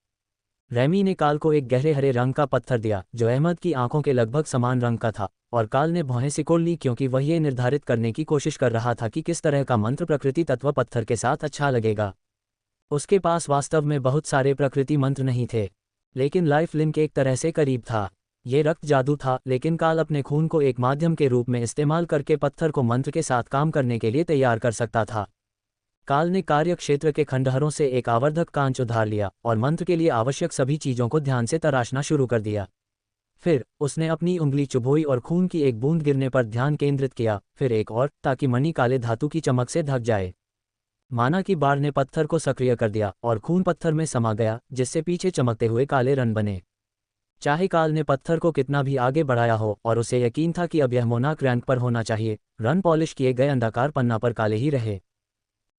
रैमी ने काल को एक गहरे हरे रंग का पत्थर दिया जो अहमद की आंखों के लगभग समान रंग का था, और काल ने भौहें सिकोड़ ली क्योंकि वह ये निर्धारित करने की कोशिश कर रहा था कि किस तरह का मंत्र प्रकृति तत्व पत्थर के साथ अच्छा लगेगा। उसके पास वास्तव में बहुत सारे प्रकृति मंत्र नहीं थे, लेकिन लाइफ लिंक एक तरह से करीब था। ये रक्त जादू था, लेकिन काल अपने खून को एक माध्यम के रूप में इस्तेमाल करके पत्थर को मंत्र के साथ काम करने के लिए तैयार कर सकता था। काल ने कार्य क्षेत्र के खंडहरों से एक आवर्धक कांच उधार लिया और मंत्र के लिए आवश्यक सभी चीजों को ध्यान से तराशना शुरू कर दिया। फिर उसने अपनी उंगली चुभोई और खून की एक बूंद गिरने पर ध्यान केंद्रित किया, फिर एक और, ताकि मणि काले धातु की चमक से ढक जाए। माना कि बाढ़ ने पत्थर को सक्रिय कर दिया और खून पत्थर में समा गया, जिससे पीछे चमकते हुए काले रन बने। चाहे काल ने पत्थर को कितना भी आगे बढ़ाया हो और उसे यकीन था कि अब यह मोनाक रैंक पर होना चाहिए, रन पॉलिश किए गए अंडाकार पन्ना पर काले ही रहे।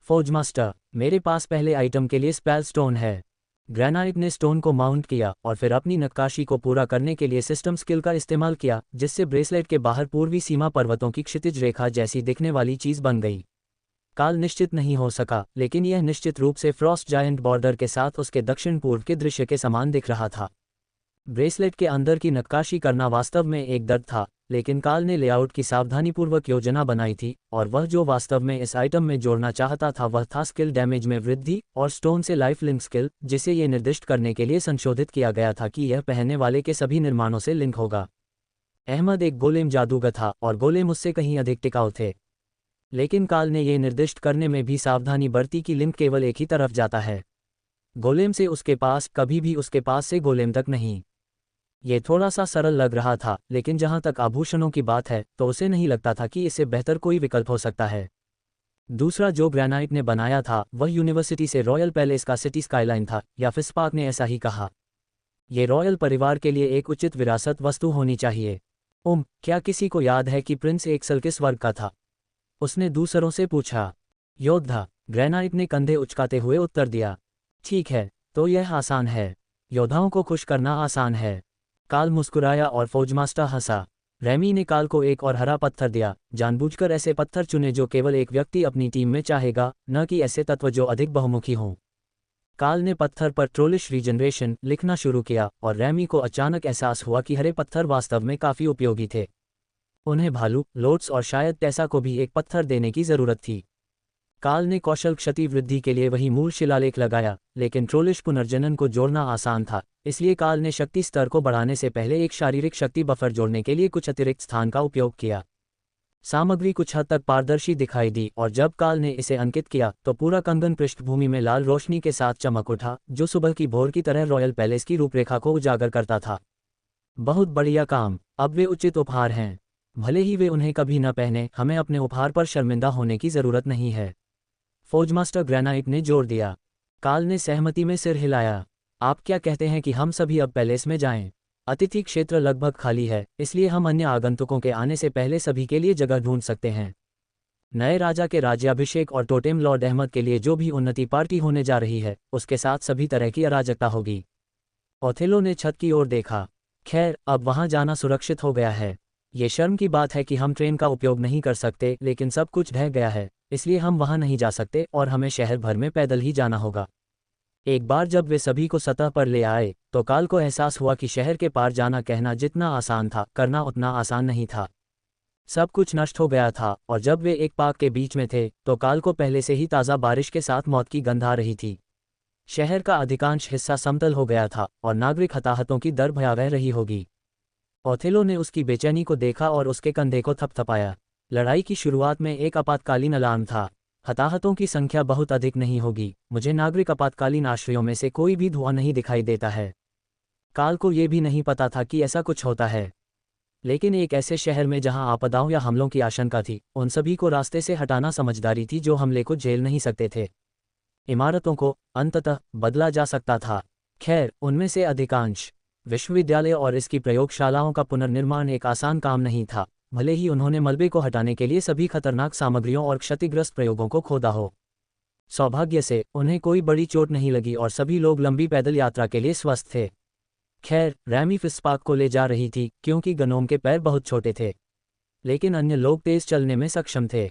फौज मास्टर, मेरे पास पहले आइटम के लिए स्पेल स्टोन है। ग्रेनाइट ने स्टोन को माउंट किया और फिर अपनी नक्काशी को पूरा करने के लिए सिस्टम स्किल का इस्तेमाल किया, जिससे ब्रेसलेट के बाहर पूर्वी सीमा पर्वतों की क्षितिज रेखा जैसी दिखने वाली चीज बन गई। काल निश्चित नहीं हो सका, लेकिन यह निश्चित रूप से फ्रॉस्ट जायंट बॉर्डर के साथ उसके दक्षिण पूर्व के दृश्य के समान दिख रहा था। ब्रेसलेट के अंदर की नक्काशी करना वास्तव में एक दर्द था, लेकिन काल ने लेआउट की सावधानीपूर्वक योजना बनाई थी, और वह जो वास्तव में इस आइटम में जोड़ना चाहता था वह था स्किल डैमेज में वृद्धि और स्टोन से लाइफ लिंक स्किल, जिसे ये निर्दिष्ट करने के लिए संशोधित किया गया था कि यह पहनने वाले के सभी निर्माणों से लिंक होगा। अहमद एक गोलेम जादूगर था और गोलेम उससे कहीं अधिक टिकाऊ थे, लेकिन काल ने यह निर्दिष्ट करने में भी सावधानी बरती कि लिंक केवल एक ही तरफ जाता है, गोलेम से उसके पास, कभी भी उसके पास से गोलेम तक नहीं। ये थोड़ा सा सरल लग रहा था, लेकिन जहां तक आभूषणों की बात है तो उसे नहीं लगता था कि इससे बेहतर कोई विकल्प हो सकता है। दूसरा जो ग्रेनाइट ने बनाया था वह यूनिवर्सिटी से रॉयल पैलेस का सिटी स्काईलाइन था, या फिर स्पार्क ने ऐसा ही कहा। ये रॉयल परिवार के लिए एक उचित विरासत वस्तु होनी चाहिए। क्या किसी को याद है कि प्रिंस एक्सल किस वर्ग का था? उसने दूसरों से पूछा। योद्धा, ग्रेनाइट ने कंधे उचकाते हुए उत्तर दिया। ठीक है, तो यह आसान है। योद्धाओं को खुश करना आसान है। काल मुस्कुराया और फौजमास्टर हंसा। रैमी ने काल को एक और हरा पत्थर दिया, जानबूझकर ऐसे पत्थर चुने जो केवल एक व्यक्ति अपनी टीम में चाहेगा, न कि ऐसे तत्व जो अधिक बहुमुखी हों। काल ने पत्थर पर ट्रोलिश रीजनरेशन लिखना शुरू किया और रैमी को अचानक एहसास हुआ कि हरे पत्थर वास्तव में काफी उपयोगी थे। उन्हें भालू, लोट्स और शायद टेसा को भी एक पत्थर देने की जरूरत थी। काल ने कौशल क्षति वृद्धि के लिए वही मूल शिलालेख लगाया, लेकिन ट्रोलिश पुनर्जनन को जोड़ना आसान था, इसलिए काल ने शक्ति स्तर को बढ़ाने से पहले एक शारीरिक शक्ति बफर जोड़ने के लिए कुछ अतिरिक्त स्थान का उपयोग किया। सामग्री कुछ हद तक पारदर्शी दिखाई दी और जब काल ने इसे अंकित किया तो पूरा कंगन पृष्ठभूमि में लाल रोशनी के साथ चमक उठा, जो सुबह की भोर की तरह रॉयल पैलेस की रूपरेखा को उजागर करता था। बहुत बढ़िया काम। अब वे उचित उपहार हैं, भले ही वे उन्हें कभी न पहने, हमें अपने उपहार पर शर्मिंदा होने की जरूरत नहीं है, फौजमास्टर ग्रेनाइट ने जोर दिया। काल ने सहमति में सिर हिलाया। आप क्या कहते हैं कि हम सभी अब पैलेस में जाएं? अतिथि क्षेत्र लगभग खाली है, इसलिए हम अन्य आगंतुकों के आने से पहले सभी के लिए जगह ढूंढ सकते हैं। नए राजा के राज्याभिषेक और टोटेम लॉर्ड अहमद के लिए जो भी उन्नति पार्टी होने जा रही है, उसके साथ सभी तरह की अराजकता होगी। ओथेलो ने छत की ओर देखा। खैर, अब वहां जाना सुरक्षित हो गया है। ये शर्म की बात है कि हम ट्रेन का उपयोग नहीं कर सकते, लेकिन सब कुछ ढह गया है, इसलिए हम वहां नहीं जा सकते और हमें शहर भर में पैदल ही जाना होगा। एक बार जब वे सभी को सतह पर ले आए तो काल को एहसास हुआ कि शहर के पार जाना कहना जितना आसान था, करना उतना आसान नहीं था। सब कुछ नष्ट हो गया था, और जब वे एक पार्क के बीच में थे तो काल को पहले से ही ताज़ा बारिश के साथ मौत की गंध आ रही थी। शहर का अधिकांश हिस्सा समतल हो गया था और नागरिक हताहतों की दर भयावह रही होगी। ओथेलो ने उसकी बेचैनी को देखा और उसके कंधे को थपथपाया। लड़ाई की शुरुआत में एक आपातकालीन अलार्म था। हताहतों की संख्या बहुत अधिक नहीं होगी, मुझे नागरिक आपातकालीन आश्रयों में से कोई भी धुआं नहीं दिखाई देता है। काल को यह भी नहीं पता था कि ऐसा कुछ होता है, लेकिन एक ऐसे शहर में जहां आपदाओं या हमलों की आशंका थी, उन सभी को रास्ते से हटाना समझदारी थी जो हमले को झेल नहीं सकते थे। इमारतों को अंततः बदला जा सकता था। खैर, उनमें से अधिकांश। विश्वविद्यालय और इसकी प्रयोगशालाओं का पुनर्निर्माण एक आसान काम नहीं था, भले ही उन्होंने मलबे को हटाने के लिए सभी खतरनाक सामग्रियों और क्षतिग्रस्त प्रयोगों को खोदा हो। सौभाग्य से उन्हें कोई बड़ी चोट नहीं लगी और सभी लोग लंबी पैदल यात्रा के लिए स्वस्थ थे। खैर, रैमी फिस्पाक को ले जा रही थी क्योंकि गनोम के पैर बहुत छोटे थे, लेकिन अन्य लोग तेज चलने में सक्षम थे।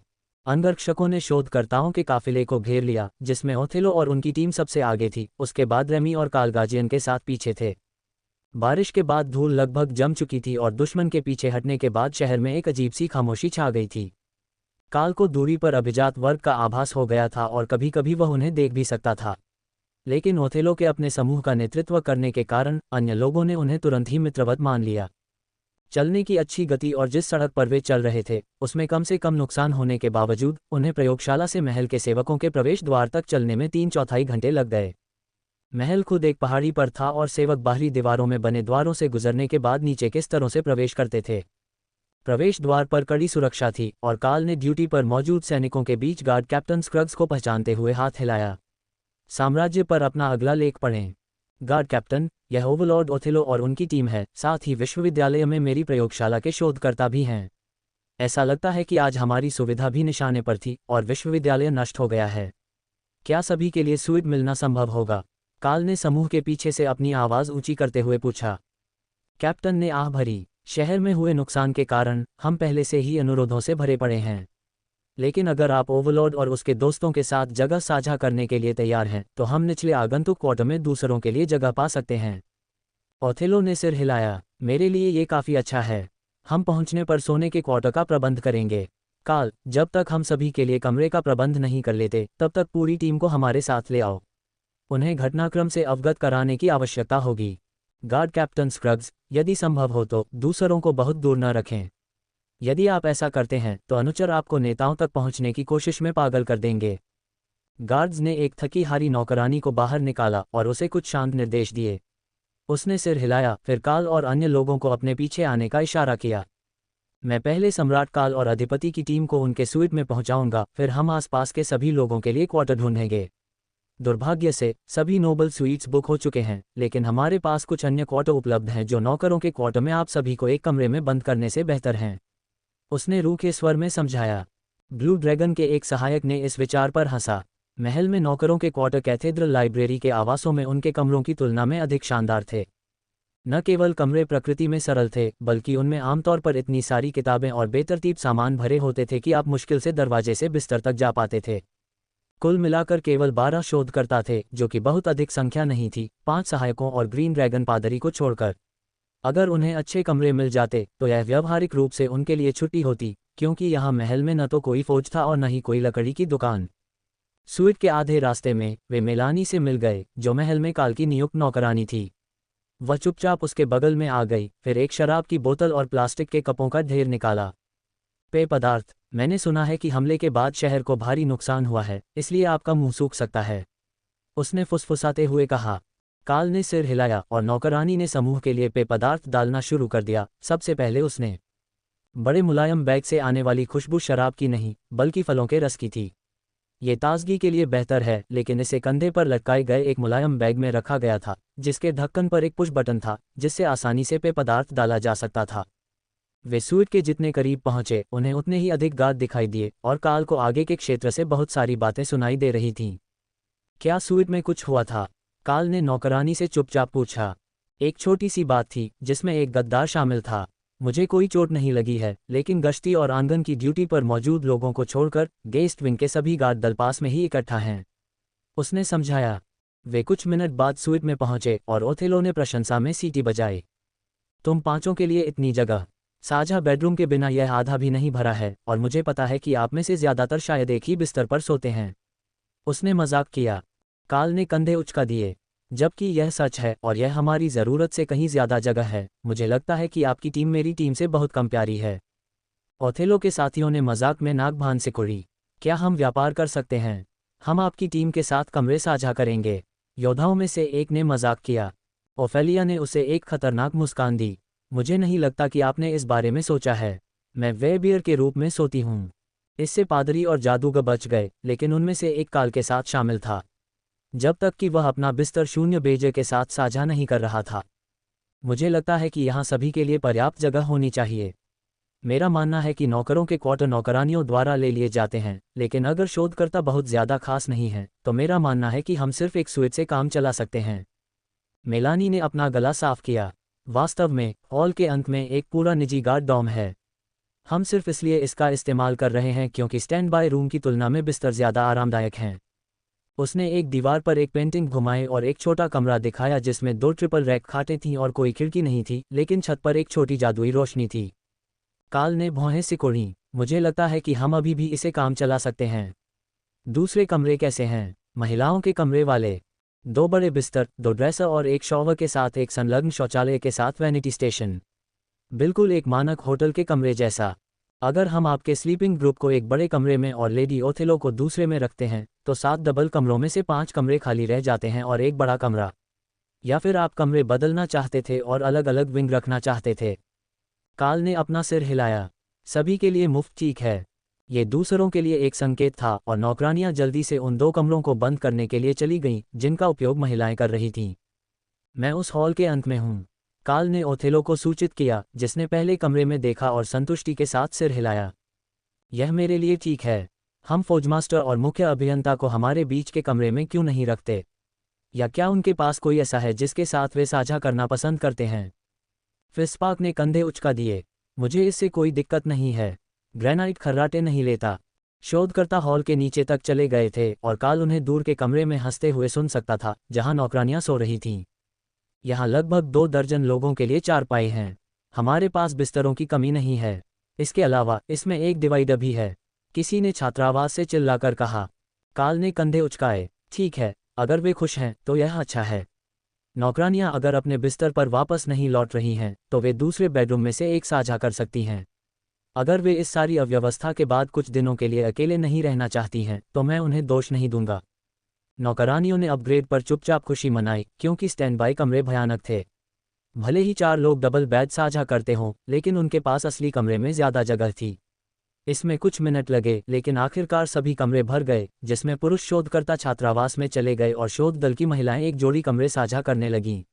अंगरक्षकों ने शोधकर्ताओं के काफिले को घेर लिया, जिसमें ओथेलो और उनकी टीम सबसे आगे थी। उसके बाद रेमी और कार्ल गार्जियन के साथ पीछे थे। बारिश के बाद धूल लगभग जम चुकी थी और दुश्मन के पीछे हटने के बाद शहर में एक अजीब सी खामोशी छा गई थी। कार्ल को दूरी पर अभिजात वर्ग का आभास हो गया था और कभी कभी वह उन्हें देख भी सकता था। लेकिन ओथेलो के अपने समूह का नेतृत्व करने के कारण अन्य लोगों ने उन्हें तुरंत ही मित्रवत मान लिया। चलने की अच्छी गति और जिस सड़क पर वे चल रहे थे उसमें कम से कम नुकसान होने के बावजूद उन्हें प्रयोगशाला से महल के सेवकों के प्रवेश द्वार तक चलने में 3/4 घंटे लग गए। महल खुद एक पहाड़ी पर था और सेवक बाहरी दीवारों में बने द्वारों से गुजरने के बाद नीचे के स्तरों से प्रवेश करते थे। प्रवेश द्वार पर कड़ी सुरक्षा थी और कार्ल ने ड्यूटी पर मौजूद सैनिकों के बीच गार्ड कैप्टन स्क्रग्स को पहचानते हुए हाथ हिलाया। साम्राज्य पर अपना अगला लेख पढ़ें। गार्ड कैप्टन, यह ओवरलॉर्ड ओथेलो और उनकी टीम है, साथ ही विश्वविद्यालय में मेरी प्रयोगशाला के शोधकर्ता भी हैं। ऐसा लगता है कि आज हमारी सुविधा भी निशाने पर थी और विश्वविद्यालय नष्ट हो गया है। क्या सभी के लिए सूट मिलना संभव होगा? कार्ल ने समूह के पीछे से अपनी आवाज़ ऊंची करते हुए पूछा। कैप्टन ने आह भरी। शहर में हुए नुकसान के कारण हम पहले से ही अनुरोधों से भरे पड़े हैं, लेकिन अगर आप ओवरलॉर्ड और उसके दोस्तों के साथ जगह साझा करने के लिए तैयार हैं तो हम निचले आगंतुक क्वार्टर में दूसरों के लिए जगह पा सकते हैं। ओथेलो ने सिर हिलाया। मेरे लिए ये काफ़ी अच्छा है। हम पहुंचने पर सोने के क्वार्टर का प्रबंध करेंगे। कार्ल, जब तक हम सभी के लिए कमरे का प्रबंध नहीं कर लेते तब तक पूरी टीम को हमारे साथ ले आओ। उन्हें घटनाक्रम से अवगत कराने की आवश्यकता होगी। गार्ड कैप्टन स्क्रग्स, यदि संभव हो तो दूसरों को बहुत दूर न रखें। यदि आप ऐसा करते हैं तो अनुचर आपको नेताओं तक पहुंचने की कोशिश में पागल कर देंगे। गार्ड्स ने एक थकी हारी नौकरानी को बाहर निकाला और उसे कुछ शांत निर्देश दिए। उसने सिर हिलाया, फिर कार्ल और अन्य लोगों को अपने पीछे आने का इशारा किया। मैं पहले सम्राट कार्ल और अधिपति की टीम को उनके स्वीट में पहुंचाऊंगा, फिर हम आसपास के सभी लोगों के लिए क्वार्टर ढूंढेंगे। दुर्भाग्य से सभी नोबल स्वीट्स बुक हो चुके हैं, लेकिन हमारे पास कुछ अन्य क्वार्टर उपलब्ध हैं जो नौकरों के क्वार्टर में आप सभी को एक कमरे में बंद करने से बेहतर हैं। उसने रूखे स्वर में समझाया। ब्लू ड्रैगन के एक सहायक ने इस विचार पर हंसा। महल में नौकरों के क्वार्टर कैथेड्रल लाइब्रेरी के आवासों में उनके कमरों की तुलना में अधिक शानदार थे। न केवल कमरे प्रकृति में सरल थे, बल्कि उनमें आमतौर पर इतनी सारी किताबें और बेतरतीब सामान भरे होते थे कि आप मुश्किल से दरवाजे से बिस्तर तक जा पाते थे। कुल मिलाकर केवल 12 शोधकर्ता थे, जो कि बहुत अधिक संख्या नहीं थी, 5 सहायकों और ग्रीन ड्रैगन पादरी को छोड़कर। अगर उन्हें अच्छे कमरे मिल जाते तो यह व्यावहारिक रूप से उनके लिए छुट्टी होती, क्योंकि यहाँ महल में न तो कोई फौज था और न ही कोई लकड़ी की दुकान। स्वीट के आधे रास्ते में वे मेलानी से मिल गए, जो महल में काल की नियुक्त नौकरानी थी। वह चुपचाप उसके बगल में आ गई, फिर एक शराब की बोतल और प्लास्टिक के कपों का ढेर निकाला। पेय पदार्थ। मैंने सुना है कि हमले के बाद शहर को भारी नुकसान हुआ है, इसलिए आपका मुंह सूख सकता है, उसने फुसफुसाते हुए कहा। कार्ल ने सिर हिलाया और नौकरानी ने समूह के लिए पेय पदार्थ डालना शुरू कर दिया। सबसे पहले उसने बड़े मुलायम बैग से आने वाली खुशबू शराब की नहीं, बल्कि फलों के रस की थी। ये ताजगी के लिए बेहतर है, लेकिन इसे कंधे पर लटकाए गए एक मुलायम बैग में रखा गया था, जिसके ढक्कन पर एक पुश बटन था, जिससे आसानी से पेय पदार्थ डाला जा सकता था। वे स्वीट के जितने करीब पहुंचे, उन्हें उतने ही अधिक गार्ड दिखाई दिए और कार्ल को आगे के क्षेत्र से बहुत सारी बातें सुनाई दे रही थीं। क्या स्वीट में कुछ हुआ था? कार्ल ने नौकरानी से चुपचाप पूछा। एक छोटी सी बात थी, जिसमें एक गद्दार शामिल था। मुझे कोई चोट नहीं लगी है, लेकिन गश्ती और आंगन की ड्यूटी पर मौजूद लोगों को छोड़कर गेस्ट विंग के सभी गार्ड दल पास में ही इकट्ठा हैं, उसने समझाया। वे कुछ मिनट बाद स्वीट में पहुंचे और ओथेलो ने प्रशंसा में सीटी बजाई। तुम पांचों के लिए इतनी जगह। साझा बेडरूम के बिना यह आधा भी नहीं भरा है, और मुझे पता है कि आप में से ज्यादातर शायद एक ही बिस्तर पर सोते हैं, उसने मजाक किया। कार्ल ने कंधे उचका दिए। जबकि यह सच है और यह हमारी ज़रूरत से कहीं ज़्यादा जगह है, मुझे लगता है कि आपकी टीम मेरी टीम से बहुत कम प्यारी है। ओथेलो के साथियों ने मजाक में नाक भान से कुड़ी। क्या हम व्यापार कर सकते हैं? हम आपकी टीम के साथ कमरे साझा करेंगे, योद्धाओं में से एक ने मजाक किया। ओफेलिया ने उसे एक खतरनाक मुस्कान दी। मुझे नहीं लगता कि आपने इस बारे में सोचा है। मैं वेबियर के रूप में सोती हूँ। इससे पादरी और जादूगर बच गए, लेकिन उनमें से एक काल के साथ शामिल था, जब तक कि वह अपना बिस्तर शून्य बेजे के साथ साझा नहीं कर रहा था। मुझे लगता है कि यहाँ सभी के लिए पर्याप्त जगह होनी चाहिए। मेरा मानना है कि नौकरों के क्वार्टर नौकरानियों द्वारा ले लिए जाते हैं, लेकिन अगर शोधकर्ता बहुत ज़्यादा खास नहीं है तो मेरा मानना है कि हम सिर्फ एक स्विच से काम चला सकते हैं। मेलानी ने अपना गला साफ किया। वास्तव में हॉल के अंत में एक पूरा निजी गार्ड डॉम है। हम सिर्फ इसलिए इसका इस्तेमाल कर रहे हैं क्योंकि स्टैंड बाय रूम की तुलना में बिस्तर ज़्यादा आरामदायक हैं। उसने एक दीवार पर एक पेंटिंग घुमाई और एक छोटा कमरा दिखाया जिसमें 2 ट्रिपल रैक खाटें थीं और कोई खिड़की नहीं थी, लेकिन छत पर एक छोटी जादुई रोशनी थी। काल ने भौहें सिकोड़ी। मुझे लगता है कि हम अभी भी इसे काम चला सकते हैं। दूसरे कमरे कैसे हैं? महिलाओं के कमरे वाले। 2 बड़े बिस्तर, 2 ड्रेसर और एक शॉवर के साथ एक संलग्न शौचालय के साथ वैनिटी स्टेशन। बिल्कुल एक मानक होटल के कमरे जैसा। अगर हम आपके स्लीपिंग ग्रुप को एक बड़े कमरे में और लेडी ओथेलो को दूसरे में रखते हैं तो 7 डबल कमरों में से 5 कमरे खाली रह जाते हैं और एक बड़ा कमरा। या फिर आप कमरे बदलना चाहते थे और अलग अलग विंग रखना चाहते थे? काल ने अपना सिर हिलाया। सभी के लिए मुफ्त ठीक है। ये दूसरों के लिए एक संकेत था और नौकरानियां जल्दी से उन 2 कमरों को बंद करने के लिए चली गईं जिनका उपयोग महिलाएं कर रही थीं। मैं उस हॉल के अंत में हूँ, काल ने ओथेलो को सूचित किया, जिसने पहले कमरे में देखा और संतुष्टि के साथ सिर हिलाया। यह मेरे लिए ठीक है। हम फौजमास्टर और मुख्य अभियंता को हमारे बीच के कमरे में क्यों नहीं रखते? या क्या उनके पास कोई ऐसा है जिसके साथ वे साझा करना पसंद करते हैं? फिस्पाक ने कंधे उचका दिए। मुझे इससे कोई दिक्कत नहीं है। ग्रेनाइट खर्राटे नहीं लेता। शोधकर्ता हॉल के नीचे तक चले गए थे और काल उन्हें दूर के कमरे में हंसते हुए सुन सकता था जहां नौकरानियां सो रही थीं। यहाँ लगभग 2 दर्जन लोगों के लिए चारपाई हैं। हमारे पास बिस्तरों की कमी नहीं है। इसके अलावा इसमें एक डिवाइडर भी है, किसी ने छात्रावास से चिल्लाकर कहा। काल ने कंधे उचकाए। ठीक है, अगर वे खुश हैं तो यह अच्छा है। नौकरानियां अगर अपने बिस्तर पर वापस नहीं लौट रही हैं तो वे दूसरे बेडरूम में से एक साझा कर सकती हैं। अगर वे इस सारी अव्यवस्था के बाद कुछ दिनों के लिए अकेले नहीं रहना चाहती हैं तो मैं उन्हें दोष नहीं दूंगा। नौकरानियों ने अपग्रेड पर चुपचाप खुशी मनाई क्योंकि स्टैंड बाय कमरे भयानक थे। भले ही 4 लोग डबल बेड साझा करते हों, लेकिन उनके पास असली कमरे में ज़्यादा जगह थी। इसमें कुछ मिनट लगे, लेकिन आखिरकार सभी कमरे भर गए, जिसमें पुरुष शोधकर्ता छात्रावास में चले गए और शोध दल की महिलाएं एक जोड़ी कमरे साझा करने लगीं।